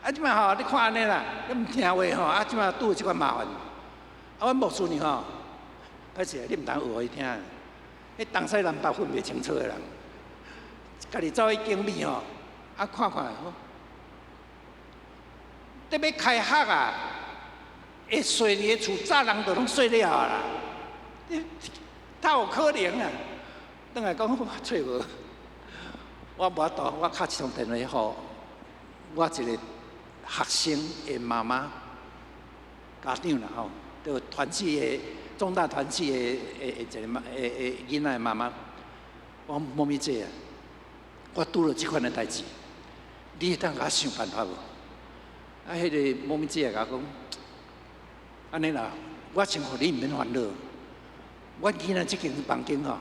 啊，即摆吼，你看安尼啦，你毋听话吼，啊，即摆拄即款麻烦。啊，阮牧师呢吼，歹势，你毋通学互伊听。迄东西南北分袂清楚的人，家己走去经理吼，啊看看吼，得要开学啊！ 会睡你的厝，早人就拢睡了啦。他有可能啊？等下讲我找无，我无法度，我敲一通电话互我一个学生的妈妈家长啦吼，就团契的重大团契的一个囡仔的妈妈，我妈咪姐啊，我拄了即款的代志，你当甲我想办法无？啊，迄个妈咪姐甲我讲。 安尼啦，我先互你毋免烦恼。我囡仔即间房间吼，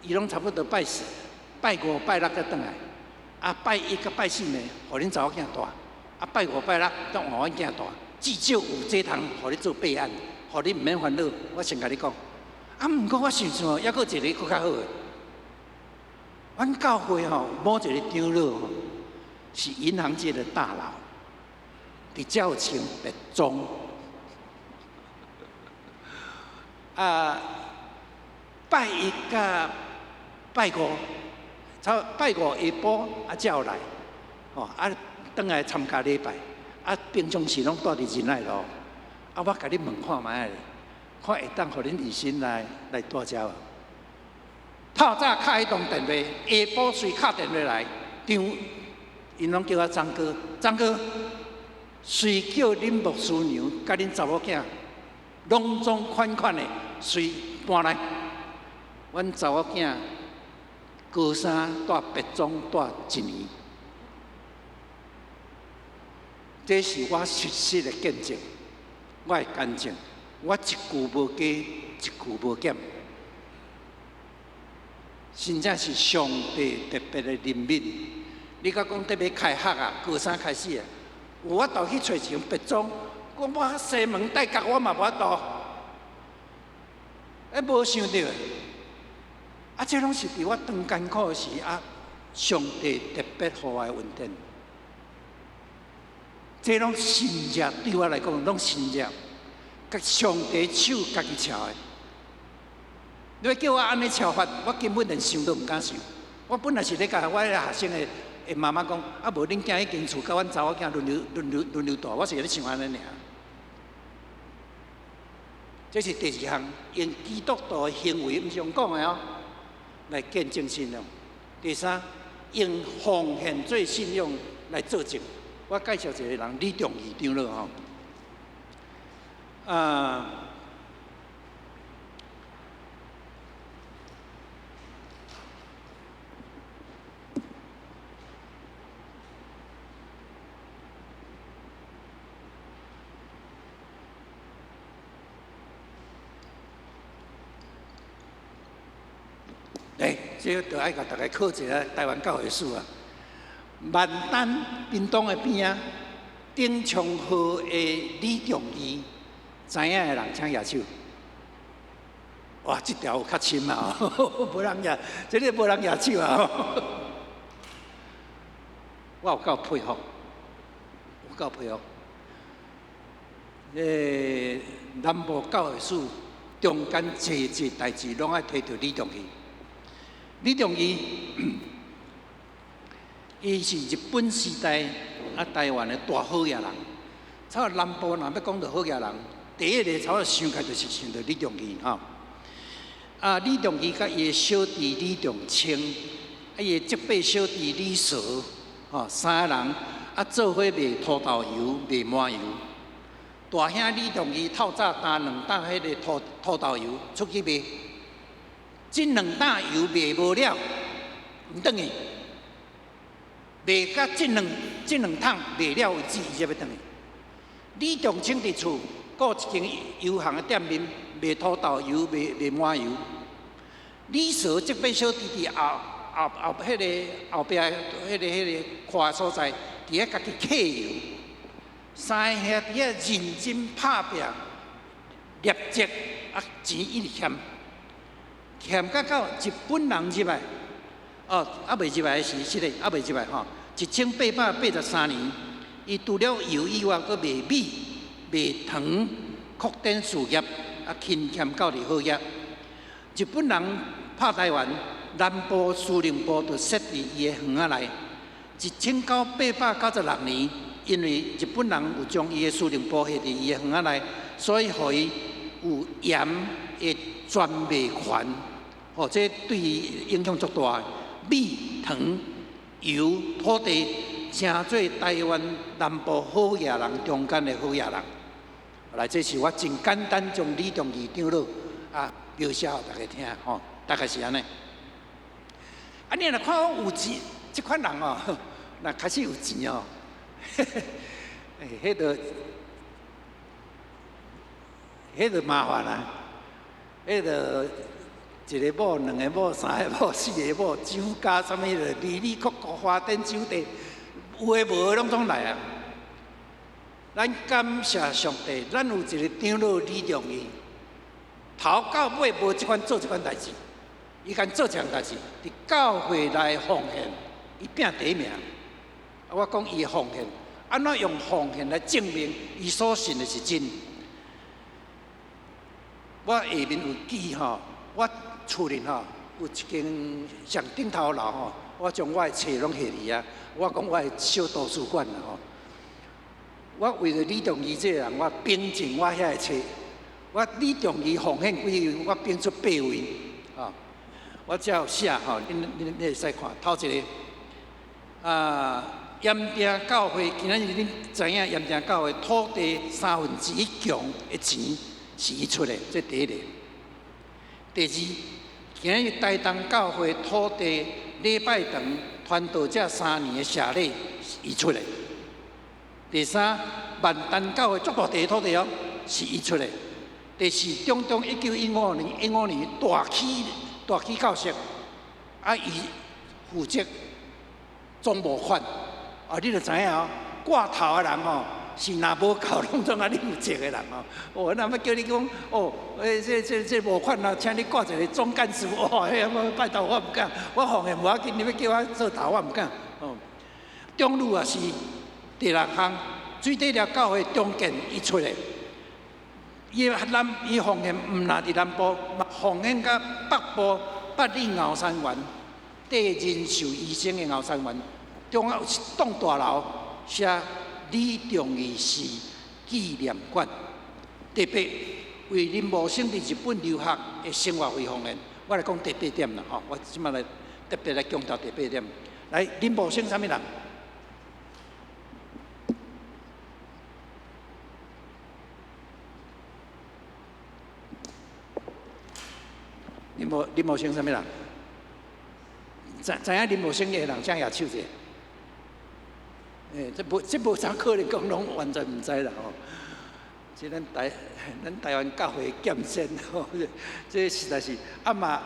伊拢差不多拜5、拜5、拜6才转来，啊拜1甲拜4呢，互恁查某囝住，啊拜5、拜6当换阮囝住，至少有这通互你做备案，互你毋免烦恼。我先甲你讲，啊毋过我想想，还佫一个佫较好诶。阮教会吼，某一个长老吼，是银行界的大佬，比较清白忠。 啊，拜1甲拜5，拜5下晡啊才有来，吼啊，转来参加礼拜，啊平常时拢住伫仁爱路，啊我甲你问看卖咧，看会当互恁医生来带遮无？透早敲迄通电话，下晡随敲电话来，因拢叫我张哥，张哥，随叫恁牧师娘甲恁查某囝隆重款款的随搬来。阮查某囝高三带白装带1年，这是我实际的见证。我的干净，我一句无加，一句无减。真正是上帝特别的怜悯。你甲讲特别开学啊，高三开始啊，有法度去找一件白装，我西门带角我嘛无法度，无想到，这拢是伫我当艰苦时啊，上帝特别互我的恩典。这拢神热，对我来讲拢神热，甲上帝手家己敲的。你要叫我安尼抄法，我根本连想都毋敢想。我本来是咧甲我学生的妈妈讲，啊无恁囝迄间厝，甲阮查某囝轮流住，我是咧想安尼尔。这是第二项，用基督徒的行为，毋是用讲的哦，来见证信仰。第三，用奉献做信仰来作证。我介绍一个人，李仲义长老吼，这就爱甲大家考一下台湾教会史啊。万丹屏东的边啊，顶冲河的李仲义，知影的人请举手。哇，这条有较深啊，无人举，这个无人举手啊。我有够佩服，有够佩服。南部教会史中间一代志，拢爱提到李仲义。李仲义，伊是日本时代台湾的大好野人。草南部若要讲到好野人，第一个草想起就是想到李仲义吼。李仲义甲伊的小弟李仲清，伊的即辈小弟李蛇，三个人做伙卖土豆油、卖麻油。大兄李仲义透早担2担迄个土豆油出去卖。这2担油卖无了，唔转去，卖到这两桶卖了为止，伊才要转去。李仲清伫厝顾一间油行的店面，卖土豆油、卖麻油。李嫂这边小弟伫后后壁迄个看所在，伫遐家己客油，三兄弟遐认真拍拼，业绩钱一直欠。欠到日本人入来，未入来是这个，未入来吼，1883年，伊除了油以外，佮卖米、卖糖、扩展事业，勤俭教育好业。日本人拍台湾，南部司令部就设伫伊的园仔内。1996年，因为日本人有将伊的司令部设伫伊的园仔内，所以互伊有盐的专卖权。这对伊影响足大。米、糖、油、土地，成做台湾南部好野人中间的好野人。来，这是我真简单将李仲义长老描写给大家听，大概是安尼。你若看有钱，这款人若开始有钱迄个麻烦啦，迄个。一个某、2个某、3个某、4个某，酒家什么的，里扣扣花灯酒店，有诶无诶拢总来啊！咱感谢上帝，咱有一个长老李仲义，头到尾无做这款代志，伊敢做这项代志，伫教会内奉献，伊拼第一名。我讲伊奉献，安怎用奉献来证明伊所信的是真？我下面有记我。厝里有一间上顶头楼我将我的册拢下伫啊。我讲我的小图书馆啦我为了李仲义这个人，我并进我遐个册，我李仲义奉献几位，我编出8位啊。我只有写吼，恁会使看头一个盐埕教会，今仔日恁知影盐埕教会土地1/3强的钱是伊出的，这第一个。第二，今仔日台东教会土地礼拜堂传道者3年的社礼是伊出的。第三，万丹教会足大地土地哦，是伊出的。第四，中1915年大起教室，伊负责总募款。你就知影哦，挂头的人哦，是若无够，拢总啊你负责的人哦。那么叫你讲这募款啦，请你挂一个总干事，拜托我唔敢，我奉献无要紧，你要叫我做头我唔敢。中路也是第6项，水底寮教会中建伊出的。伊奉献毋若伫南部，嘛奉献到北部北里后山园，第仁寿医生的后山园。中央有一栋大楼，写李仲义氏纪念馆，特别为林茂生伫日本留学的生活费奉献。我来讲第8点啦，吼，我即摆来特别来强调第8点。来，林茂生啥物人？林茂生啥物人？知影林茂生的人，请举手者。这无啥可能讲，拢完全唔知啦吼。这咱台湾教会剑仙吼，这实在是嘛，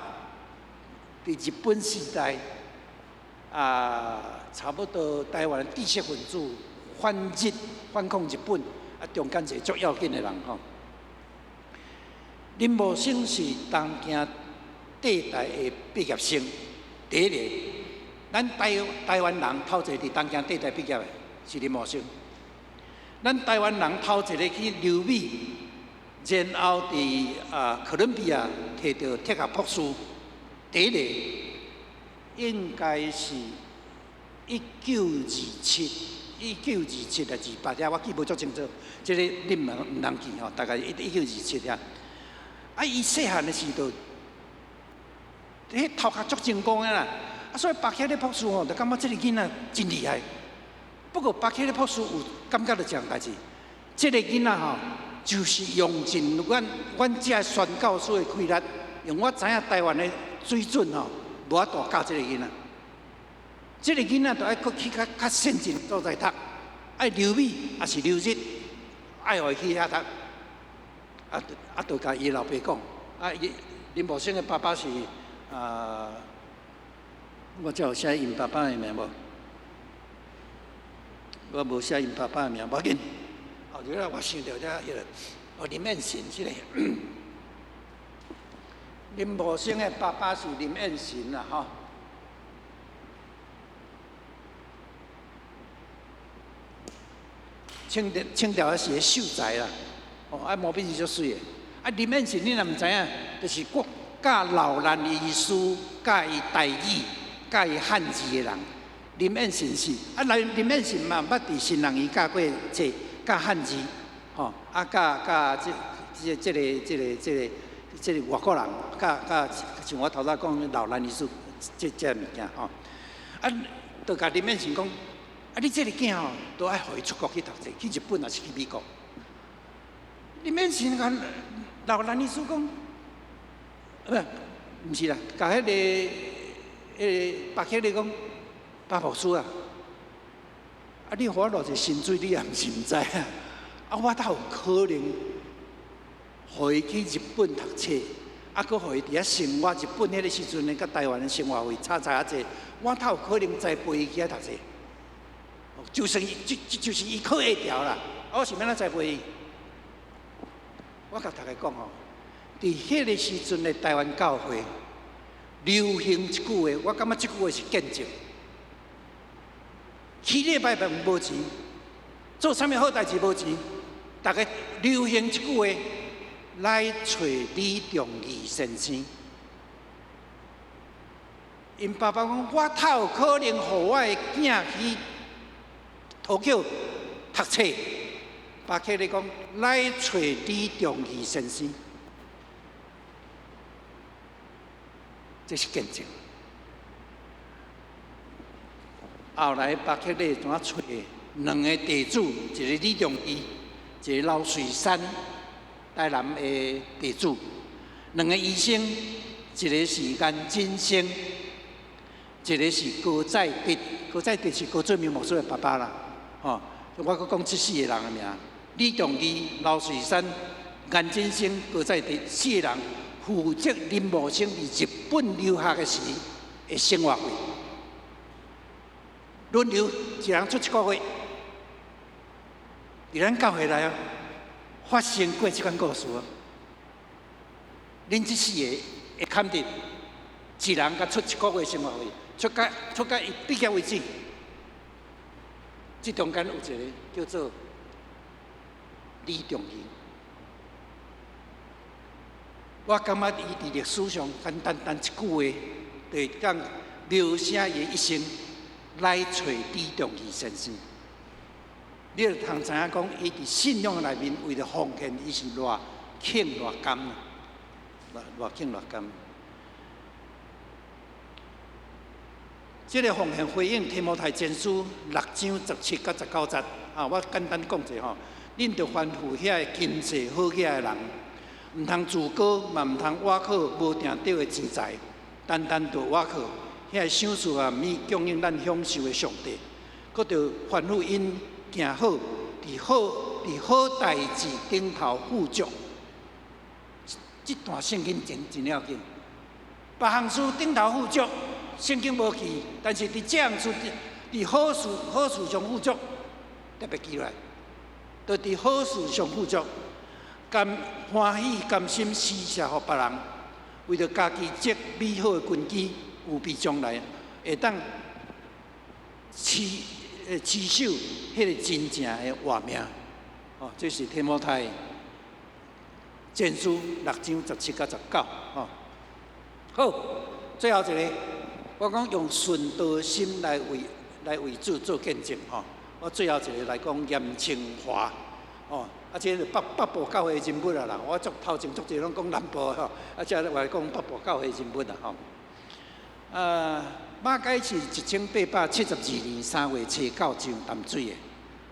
伫日本时代差不多台湾知识分子反抗日本中间一个足要紧的人吼。林茂生是东京帝大的毕业生，第一个。咱台湾人头一个伫东京帝大毕业的是林茂生。咱台湾人头一个去留美，然后伫哥伦比亚摕到铁学博士，第一个应该是1927还是28呀？我记不足清楚，这个你唔通记吼，大概1927呀。伊细汉的时阵，迄头壳足成功的啦。所以巴克利博士吼，就感觉这个囡仔真厉害。不过巴克利博士有感觉到一样代志，这个囡仔吼，就是用尽阮这宣教所的气力，用我知影台湾的水准吼，无法度教这个囡仔。这个囡仔就爱去较先进所在读，爱留美也是留日，爱互伊去遐读。就甲伊老爸讲，林茂生的爸爸是我才有写因爸爸的名无？我无写因爸爸的名，无要紧。后头我想到这林彦信这个，林茂生的爸爸是林彦信啦，吼。清朝的是个秀才啦，毛笔字足水的。林彦信你若唔知影，就是国教老难医师，教伊台语。教伊汉字的人，林彦信是林彦信嘛，捌伫新人医教过这教汉字，教这个外国人，教像我头先讲老难医师这物件吼。就甲林彦信讲，你这个囝吼，都爱互伊出国去读册，去日本还是去美国？林彦信甲老难医师讲，毋是啦，甲迄个。巴克利讲，巴博士啊，你互我落一薪水，你也毋是毋知啊。我倒有可能，互伊去日本读册，佮互伊伫遐生活。日本迄个时阵，甲台湾的生活费差啊济，我倒有可能栽培伊去遐读册。就是伊考下条啦。我是要怎栽培伊？我甲大家讲吼，伫迄个时阵的台湾教会。流行一句话，我感觉这句话是见证。去礼拜堂无钱，做啥物好代志无钱，大家流行一句话，来找李仲义先生。因爸爸讲，我头有可能互我的囝去土桥读册，巴克咧讲来找李忠义先生，这是见证。后来巴克咧怎啊找两个地主，一个李忠义，一个老水山台南的地主，两个医生，一个是颜真生，一个是高在德。高在德是高做明牧师的爸爸啦，吼！我阁讲这四个人的名：李忠义、老水山、颜真生、高在德，四个人负责林茂生伫日本留学的时的生活费，轮流一人出1个月。伫咱教会内啊，发生过这款故事啊。恁这四个会砍定，一人甲出1个月生活费。出到伊毕业为止，这中间有一个叫做李忠义，我感觉伊伫历史上简单一句话，就会讲描写伊一生来找李忠义先生。你就通知影讲，伊伫信仰内面为了奉献，伊是偌肯偌甘，偌肯偌甘。这个奉献回应提摩太前书6章17到19节啊，我简单讲者吼，恁着吩咐遐个经济好起来的人，毋通自高，嘛毋通倚靠无定得的钱财，单单着倚靠遐个赏赐啊，免供应咱享受的上帝，搁着吩咐因行好，伫好代志顶头富足。这段圣经真要紧，别项事顶头富足。圣经无记，但是伫这样事，伫好事上富足，特别记来，就伫好事上富足，甘欢喜甘心施舍予别人，为着家己积美好的根基，有必将来会当持守迄个真正的活命。哦，这是提摩太前书6章17到19。哦，好，最后一个。我讲用顺道心来为主做见证吼。我最后一个来讲严清华，哦，这是北部教会的人物啦。我头前足侪拢讲南部吼，这来讲北部教会的人物啦吼。马偕是1872年3月初9上淡水的，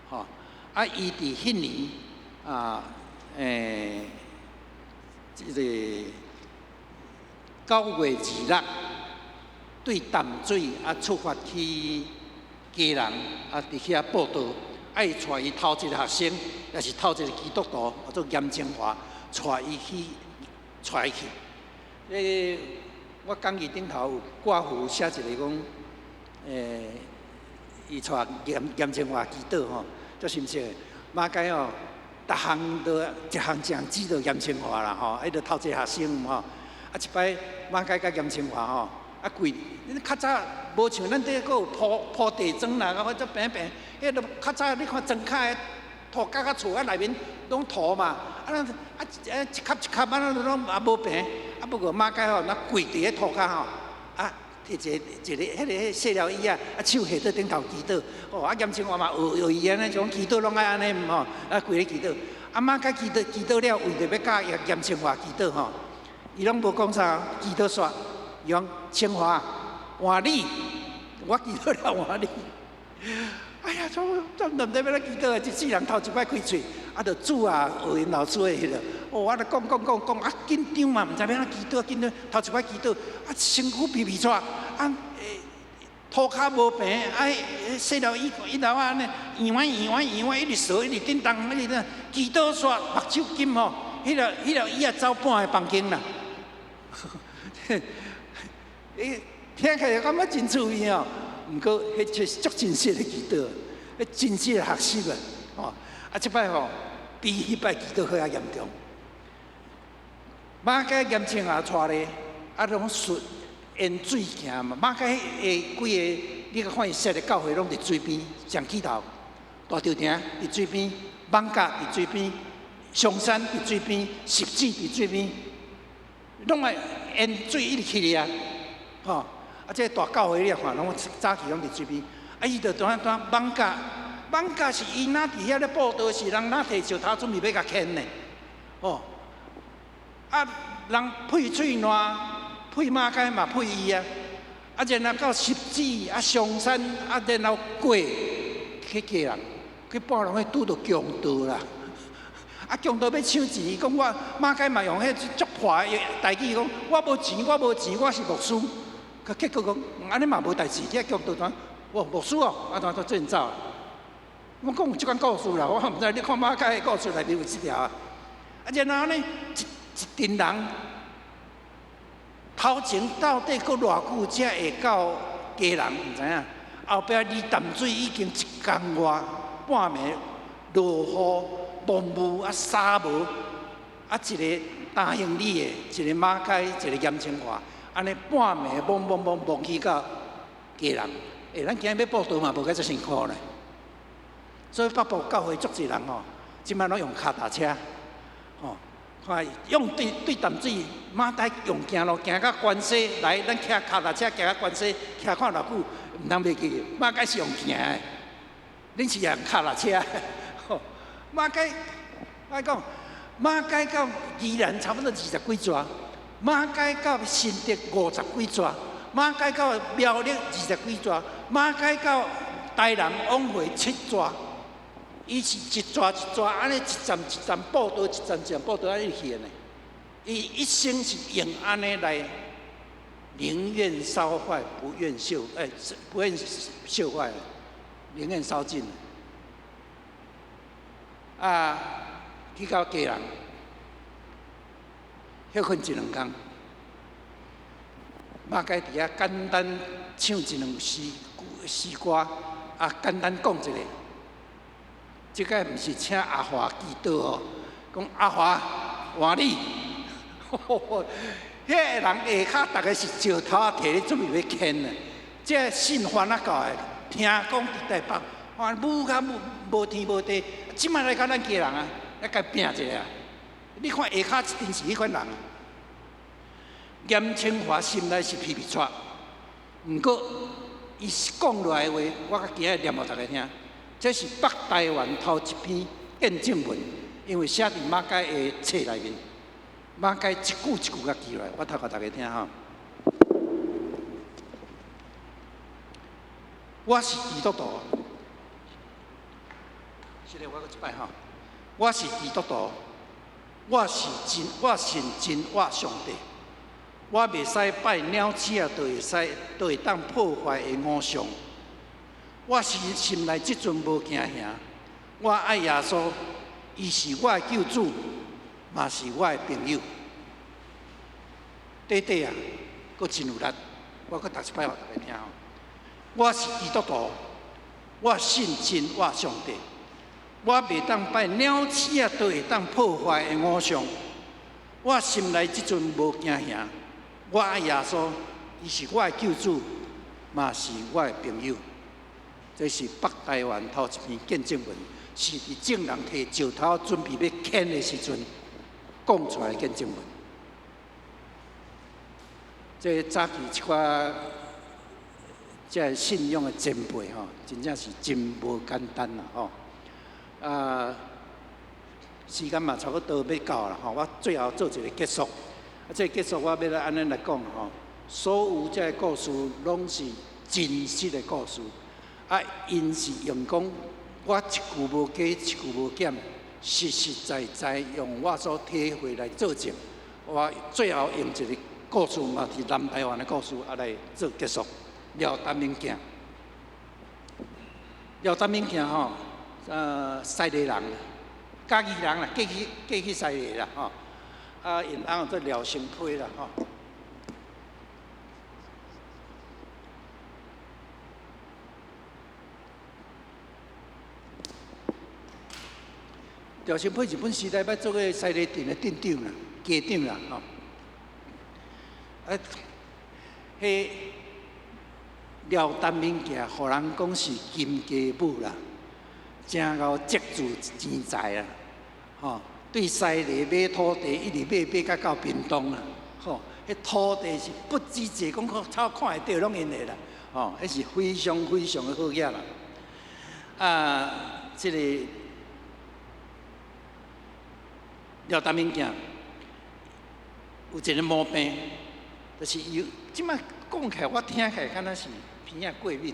吼。伊伫迄年这个9月2日。对淡水出发去家人伫遐报道，爱带伊头一个学生，也是头一个基督徒，叫做严清华，带伊去。我讲义顶头有挂符写一个讲，伊带严清华祈祷吼，足深切。马偕哦，逐项都一项指导严清华啦吼，迄个头一个学生吼，一摆马偕甲严清华吼。贵，较早无像咱这个有铺地砖啦，或者平，迄个较早你看砖卡的土架甲厝内面拢土嘛，一卡拢也无平，不过马偕吼，那跪伫迄土架吼，摕一个迄个细条椅手下在顶头祈祷，严清华嘛学伊安尼种祈祷拢爱安尼吼，跪咧祈祷，马偕祈祷了，为着要教严清华祈祷吼，伊拢无讲啥，祈祷煞。伊讲清华换你，我祈祷了换你。哎呀，怎难得要来祈祷啊！一世人头一摆开嘴，着主啊，学因老师的迄个，我着讲，紧张嘛，毋知要怎祈祷，紧张头一摆祈祷，身躯皮出，涂骹无平，细条椅头安尼，圆，一直扫，一直叮当，一直祈祷煞，目睭金吼，迄条椅走半个房间啦。听起来感觉真趣味哦，毋过迄是足真实的祈祷，迄真实的学习啊！哦，即摆吼比迄摆祈祷好严重。马偕严清华带咧，拢顺沿水行嘛。马偕几个，你甲看伊设的教会拢伫水边，上起头，大潮亭伫水边，艋舺伫水边，上山伫水边，十指伫水边，拢爱沿水一直去啊！吼，这大教会你看，拢早期拢伫水边，伊就艋舺艋舺是伊哪伫遐咧报道，是人哪摕石头准备要甲牵呢？哦，啊，人配喙烂，配马街嘛配伊啊，啊，然后到十指啊上山啊，然后过去家人，去半路去拄到强盗啦。啊，强盗要抢钱，伊讲我马街嘛用迄足破的代志，讲我无钱，我无钱，我是牧师。结果讲安尼嘛无代志，遐强盗讲，哇牧师哦，啊，怎真走？我讲有即款故事啦，我毋知你看马街的故事内面有即条啊。啊，然后呢，一群人头前到底阁偌久才会到家人，毋知影。后壁离淡水已经1工外，半暝落雨。蒙雾啊，沙无啊，一个大行李的，一个马街，一个严清华，安尼半暝蒙去到家人。咱今日要报道嘛，无解遮辛苦咧。所以北部教会足侪人吼，即摆拢用脚踏车，吼，看用对淡水马街用行路行到关西来，咱骑脚踏车行到关西，骑看偌久，毋通袂记。马街是用行的，恁是用脚踏车。马街，我讲马街到宜兰差不多20几逝，马街到新竹50几逝，马街到苗栗20几逝，马街到台南往回7逝。伊是一逝安尼一站一站报道，一站一站报道安尼去的呢。伊一生是用安尼来，宁愿烧坏，不愿锈，不愿锈坏，宁愿烧尽。啊，去到家人，休困1、2工，马街伫遐简单唱1、2诗歌，啊，简单讲一下。即个毋是请阿华祈祷哦，讲阿华换你，迄个人下骹逐个是石头啊，摕咧准备要牵呢。这信翻啊到的，听讲伫台北，看武甲无天无地。即摆来甲咱家人啊，来甲拼一下啊！你看下骹一定是迄款人啊。严清华心内是皮皮喘，毋过伊讲落来的话，我甲今日念互大家听。这是北台湾头一篇见证文，因为写伫马街的册内面，马街一句一句甲记落来，我读互大家听哈。我是基督徒。是咧，我搁一摆吼。我是基督徒，我信真我上帝。我袂使拜鸟鼠啊，就会当破坏的偶像。我是心内即阵无惊吓，我爱耶稣，伊是我的救主，嘛是我的朋友。短啊，搁真有力，我搁读一摆互大家听吼。我是基督徒，我信真我上帝。我袂当拜鸟鼠啊，都会当破坏的偶像。我心内即阵无惊吓，我爱耶稣，伊是我的救主，嘛是我的朋友。这是北台湾头一篇见证文，是伫证人摕石头准备要牵的时阵讲出来的见证文。这早期一寡这信仰的前辈吼，真正是真无简单啦吼。时间嘛差不多要到啦吼，我最后做一个结束。这结束我要来安尼来讲吼，所有这个故事拢是真实的故事。因是用讲，我一句无加，一句无减，实实在在用我所体会来做证。我最后用一个故事嘛，是南台湾的故事，来做结束。廖丹物件，廖丹物件吼，西丽人，嘉义人啦，过去西丽啦吼，因翁做廖成批啦吼。廖成批日本时代要做个西丽镇的镇长啦、家长啦，吼。迄廖丹物件，互人讲是金家母啦，真够积聚钱财啦，吼。对西丽买土地，一直买到屏东啦，吼。迄土地是不止济，讲草看会到拢因的啦，吼。迄是非常非常的好嘢啦。这个廖达物件有一个毛病，就是有即摆讲起来，我听起来敢若是鼻仔过敏，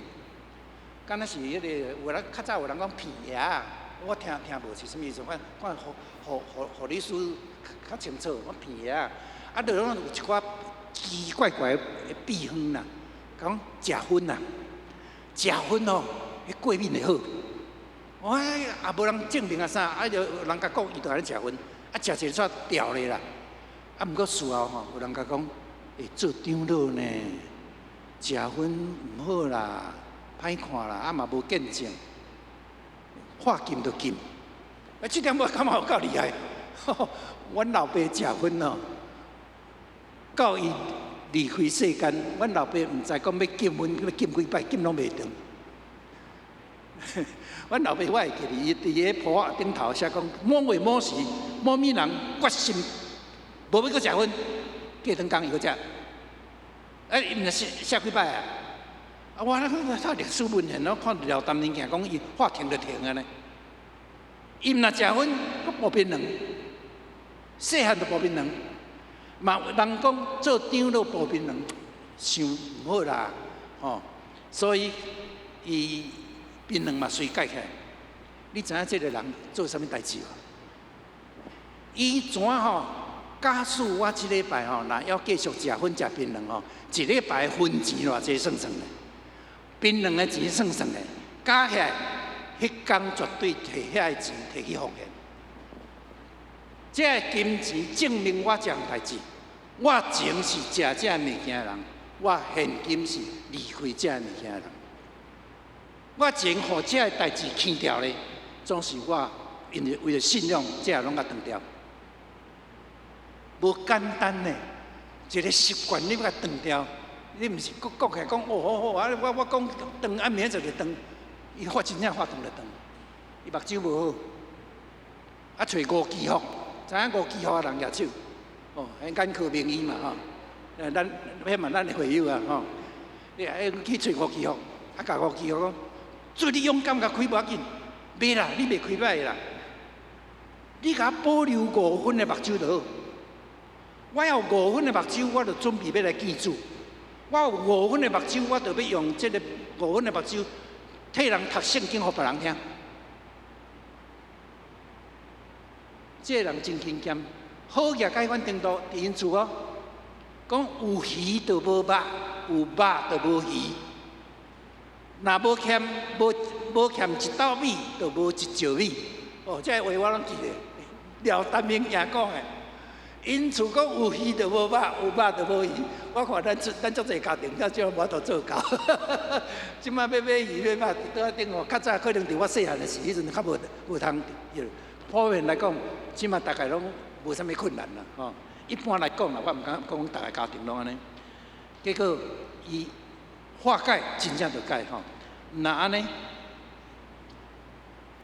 敢若是迄个有人较早有人讲鼻牙，我听无是啥物意思，看互律师较清楚，我鼻牙，就拢有一寡奇奇怪怪的秘方啦，讲食薰啦，食薰哦，迄过敏会好。我也无人证明啊啥，就有人甲讲伊就安尼食薰，食一撮掉咧啦。毋过事后吼，有人甲讲会做长老呢，食薰毋好啦，歹看啦，嘛无见证，化禁就禁。即点我感觉有够厉害。阮老爸食薰哦，到伊离开世间，阮老爸毋知讲要禁薰，要禁几摆，禁拢袂长。阮老爸我会记哩，伊伫个坡仔顶头写讲：某月某时，某米人决心无要搁食薰，过两工伊搁食。伊毋是写几摆啊？我睇历史文献，我看廖达物件讲伊话停就停啊呢。伊毋若食薰，搁步槟榔，细汉就步槟榔。嘛人讲做长老步槟榔，伤毋好啦，所以伊。槟榔嘛，随解起来。你知影这个人做啥物代志无？伊怎假使我即礼拜若要继续食薰食槟榔一礼拜的薰钱偌济算算咧？槟榔的钱算算咧？加起来，迄工绝对摕遐个钱摕去奉献。这个金钱证明我这样代志。我前是食这物件的人，我现今是离开这物件的人。我前互这个代志牵掉咧，总是我因为了信仰，这拢甲断掉。无简单呢，一个习惯你甲断掉，你毋是讲起来讲好好啊！我讲断，明仔就断，伊真正发断就断。伊目睭无好，找五期福，知影五期福的人举手，眼科名医嘛咱迄嘛咱的会友啊你去找五期福，甲五期福讲。做你勇敢甲开无要紧，袂啦，你袂开歹啦。你甲保留5分的目睭就好。我有5分的目睭，我就准备要来见主。我有5分的目睭，我就要用这个5分的目睭替人读圣经，互别人听。这个人真勤俭，好业改阮程度伫因厝讲有鱼就无肉，有肉就无鱼。若无欠一斗米，就无一石米。这话我拢记得。廖达物件讲的，因厝讲有鱼就无肉，有肉就无鱼。我看咱足侪家庭，到即无法度做到。即摆要买鱼要肉，倒啊顶较早可能伫我细汉的时，迄阵较无通。普遍来讲，即摆大概拢无啥物困难啦。一般来讲啦，我毋敢讲大家家庭拢安尼。结果伊。化解真正就解那安尼，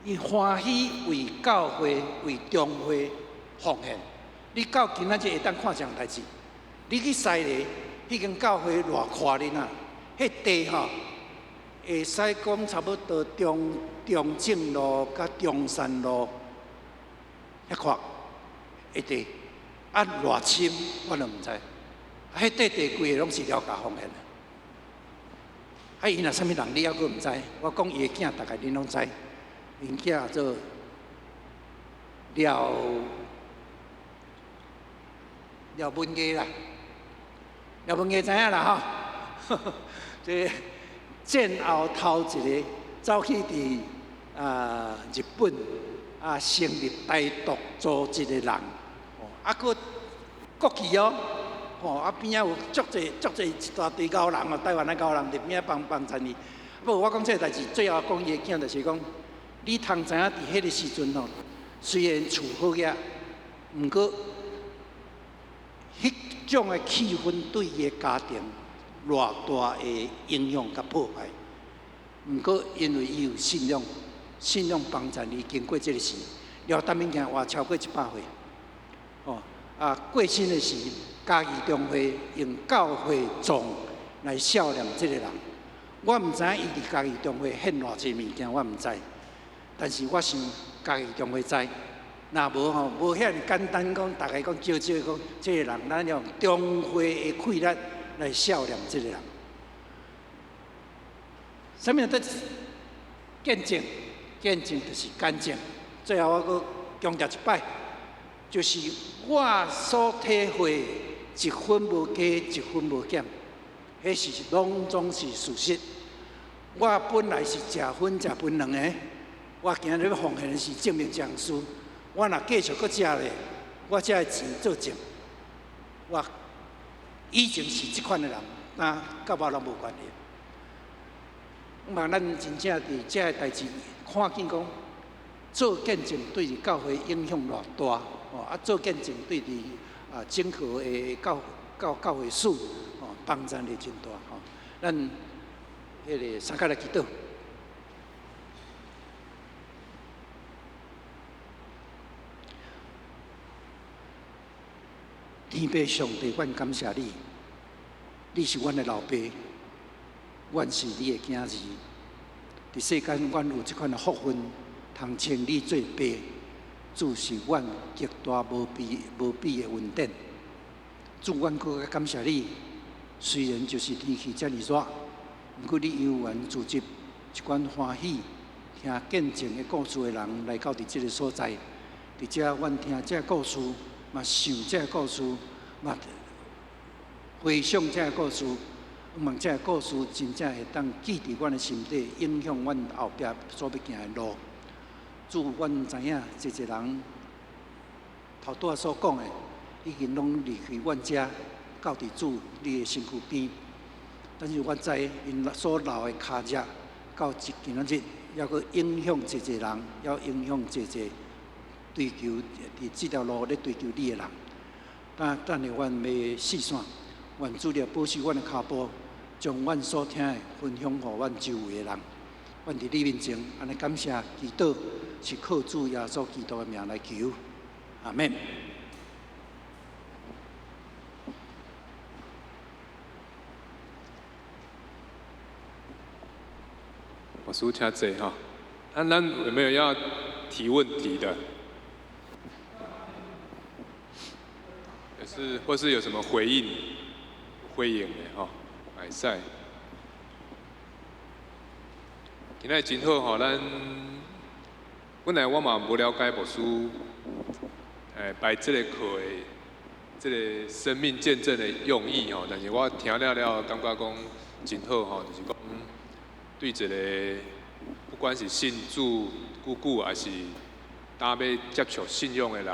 伊欢喜为教会、为中会奉献。你到今仔日会当看啥代志？你去西里，迄间教会偌夸恁啊！迄地会使讲差不多中正路甲中山路遐宽迄地，偌深我都毋知。迄地规个拢是了家奉献。伊若啥物人，你还阁毋知？我讲伊的囝，大概恁拢知。因囝做廖文艺啦，廖文艺知影啦这战后头一个走去伫日本成立台独组织的人，佫国旗边仔有足侪一大堆高人台湾的高人伫边仔帮衬伊。不过我讲这个代志，最后讲伊的囝就是讲，你通知影伫迄个时阵虽然厝好野，毋过迄种的气氛对伊的家庭偌大的影响甲破坏。毋过因为伊有信仰帮衬伊经过这个事，廖达物件活超过100岁。过身的时。嘉义中会用教会总来孝念这个人，我毋知影伊伫嘉义中会献偌济物件，我毋知。但是我想家己中会知，若无吼，无遐简单讲，大家讲少少讲，这个人咱用中会的气力来孝念这个人。什么叫做见证？见证就是干净。最后我阁强调一摆，就是我所体会一分无加，一分无减，迄是拢总是事实。我本来是食粉食分两个，我今日要奉献的是证明这样事。我若继续阁食咧，我才会钱做证。我以前是即款的人，那甲我拢无关系。嘛，咱真正伫遮个代志看见讲，做见证对伫教会影响偌大哦，啊，做见证对伫整个的教会史哦，帮助力真大吼。咱迄个三脚来祈祷。天父上帝，阮感谢你，你是阮的老爸，阮是你的囝儿。伫世间，阮有即款的福分，通称你做爸，主是阮极大无比的恩典。主，阮搁较感谢你，虽然就是天气遮尔热，毋过你犹原组织一款欢喜听见证的故事的人来到伫即个所在，伫遮阮听这故事。嘛想这个故事，嘛回想这个故事，望这个故事真正会当记伫阮的心底，影响阮后壁所要行的路。主，阮知影一个人头拄仔所讲的，已经拢离开阮遮，到伫主你的身躯边。但是阮知因所流的脚迹，到今仔日，还阁影响一个人，还影响一个。追求伫这条路咧追求你的人，等下阮要细算，愿主了保守阮的脚步，将阮所听的分享予阮周围的人。阮伫你面前，安尼感谢祈祷，是靠主耶稣基督的名来求，阿免。我数请坐哈，咱有没有要提问题的？或是有什么回应的吼，会使。今仔真好吼，本来我嘛无了解牧师，摆这个课的这个生命见证的用意吼，但是我听了感觉讲真好吼，就是讲对一个不管是信主久还是打要接触信仰的人。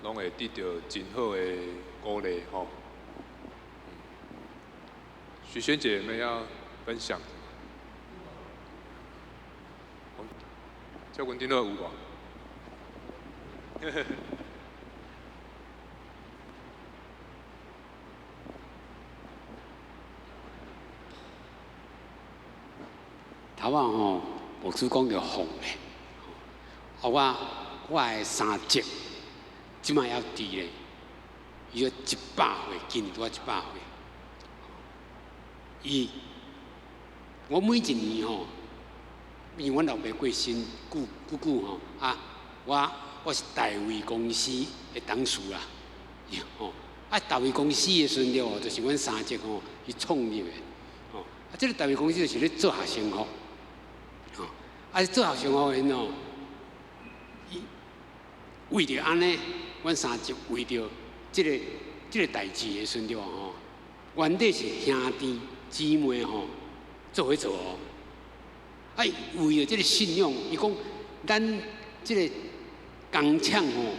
拢会得到真好的鼓励吼。许萱姐们要分享，叫阮顶落有无？头仔吼，牧师讲着奉的，我的三节。即摆要伫咧，伊要100岁，今年拄啊100岁。我每一年吼，因为阮老爸过身久吼，我是大卫公司的董事啦，吼，大卫公司的时阵就是阮三姐吼，伊创立的，吼，这个大卫公司就是咧做学生服，吼，做学生服因吼，为着安尼。阮三姐为着这个代志的时阵吼，原底是兄弟姊妹吼做伙做哦。为着这个信仰，伊讲咱这个工厂吼，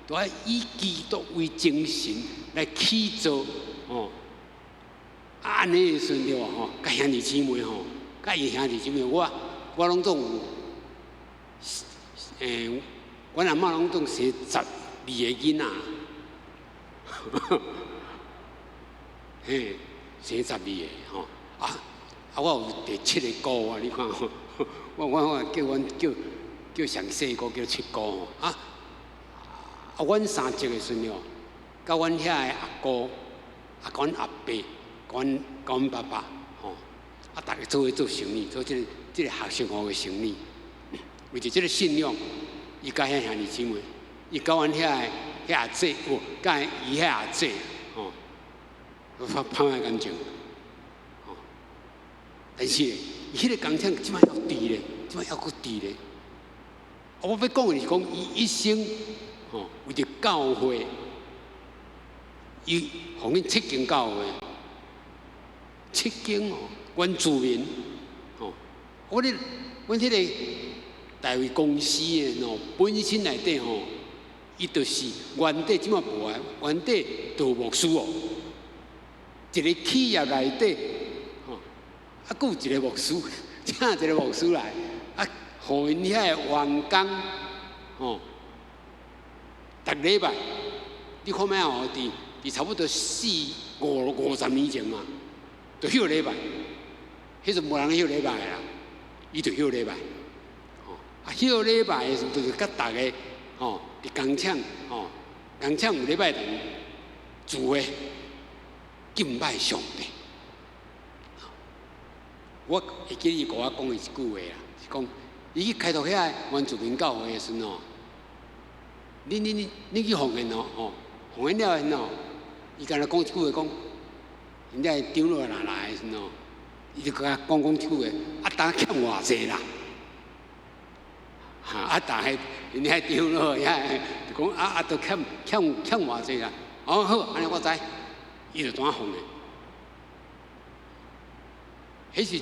都要以基督为精神来起造哦。安尼的时阵吼，甲兄弟姊妹吼，甲伊兄弟姊妹，我拢总有，阮阿嬷拢总生12个囡仔，嘿，生12个吼，我有第7个姑啊，你看吼，我叫上细姑叫7姑吼，阮三姐的时阵，甲阮遐个阿姑、阮阿伯、阮爸爸吼，大家做伙做生意，做这个学生服的生意。为着这个信仰，伊甲遐兄弟姊妹，伊甲阮遐阿姐，甲伊遐阿姐，吼，拍卖感情，吼。但是，伊迄个工厂即摆还伫咧，即摆还佫伫咧。我要讲的是讲，伊一生，吼，为着教会，伊互阮7间教会，7间哦，原住民，吼，阮迄个大卫公司的吼，本身内底吼，伊就是原底即摆无啊，原底就牧师哦，一个企业内底，吼，啊，佫有一个牧师，请一个牧师来，啊，互因遐个员工，吼，逐礼拜，你看卖哦，伫差不多50年前嘛，就休礼拜，迄阵无人休礼拜啦，伊就休礼拜。啊，休礼拜的时候，就是甲大家吼，伫工厂吼，工厂有礼拜堂聚会敬拜上帝。我会记伊甲我讲的一句话啦，是讲伊去开拓遐原住民教会的时候，你去奉献哦，奉献了的吼，伊敢若讲一句话讲，人家长老来的时候，伊就甲讲一句话，啊，当欠偌济啦。啊！但系人家长老遐就讲啊，都欠偌济啦。哦好，安尼我知，伊就怎奉献。迄是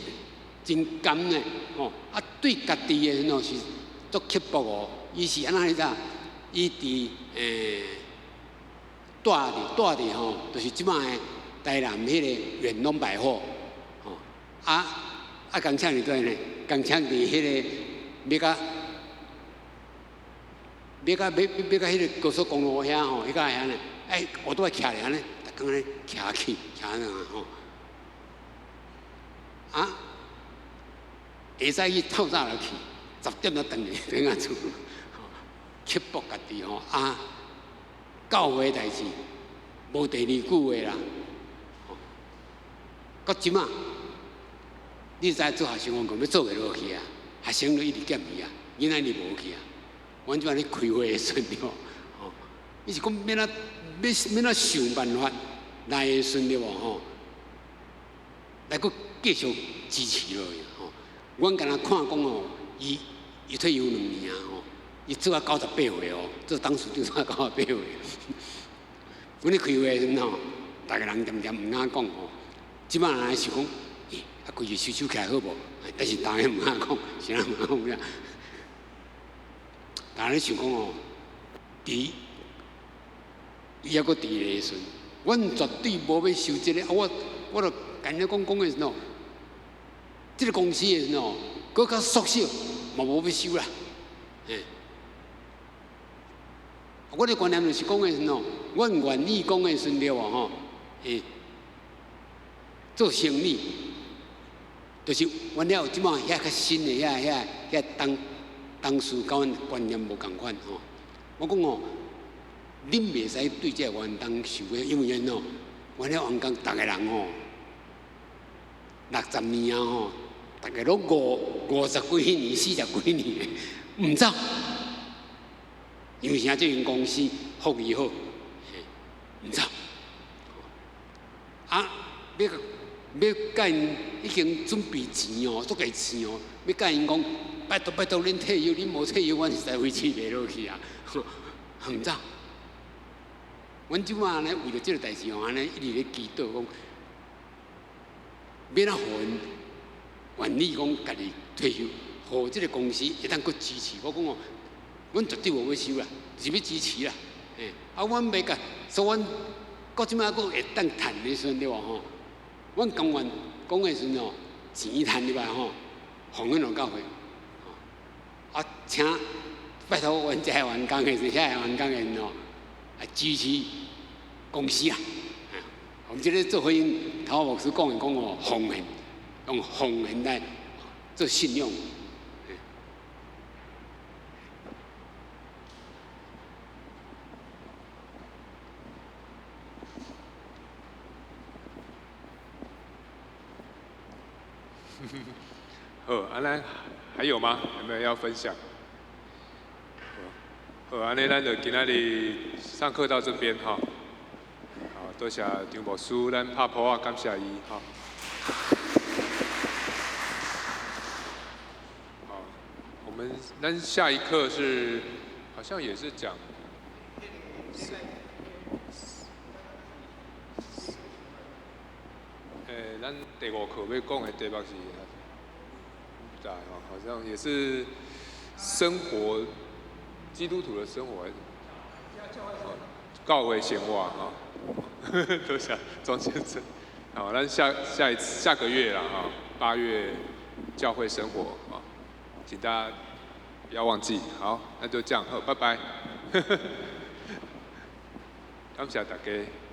真甘呢，吼！啊，对家己的喏是足刻薄哦。伊是安怎知？伊伫住伫吼，就是即摆台南迄个远隆百货，吼工厂伫对呢，工厂伫迄个要甲迄个高速公路遐吼，迄个遐呢，我都爱徛咧安尼，逐工咧徛那吼，啊，下早去透早就去，10点就转去厝，刻薄家己吼啊，教会代志无第二句话啦，到即仔，你知做学生员讲要做袂落去啊，学生就一直减去啊，囡仔你无去啊。阮即摆咧开会的时候，吼，伊是讲要想办法来的时候吼，来佫继续支持落去吼。阮敢若看讲吼，伊退休2年吼，伊做啊98岁哦，做董事长做啊98岁。阮咧开会的时候，逐个人点毋敢讲吼，即摆人是讲，啊，规日收起来好无？但是逐个毋敢讲，啥人毋敢讲呀？但你想讲哦，伊还佫伫咧时，阮绝对无要收这个。我著干咧讲的时候，这个公司的时候，佫较缩小，嘛无要收啦。我的观念就是讲的时候，阮愿意讲的时候吼，做生意，就是阮了即摆遐较新的遐当时甲阮观念无共款吼，我讲哦，恁袂使对这个员工受个，因为因哦，阮遐员工逐个人吼，60年啊吼，逐个都50几年、40几年，毋走，因为啥？这间公司福利好，毋走，啊，要甲因已经准备钱哦，足够钱哦，要甲因讲。拜托，恁退休，恁无退休，阮实在维持袂落去啊！毋走，阮即摆呢，为了即个代志哦，安尼一直咧祈祷讲，免啊，互因愿意讲家己退休，互即个公司会当佫支持。我讲哦，阮绝对无要收啦，是要支持啦。阮袂甲，所以阮到即摆佫会当趁的时阵对吼，阮甘愿讲的时阵哦，钱趁入来吼，互阮落教会。啊，请拜托阮遮员工的是遐员工的哦，啊支持公司啊。我们即个做回应，头牧师讲哦，奉献，用奉献来做信用。好，安兰还有吗？有没有要分享？好，安尼咱就今仔日上课到这边哈。好，多谢张牧师，咱拍谱啊，感谢伊哈。好，咱下一课是好像也是讲。咱第5课要讲的题目是，不知道哦，好像也是生活，基督徒的生活，教会生活哈，多谢庄先生。好，咱下个月啦哈，8月教会生活啊，请大家不要忘记。好，那就这样，好，拜拜。感谢大家。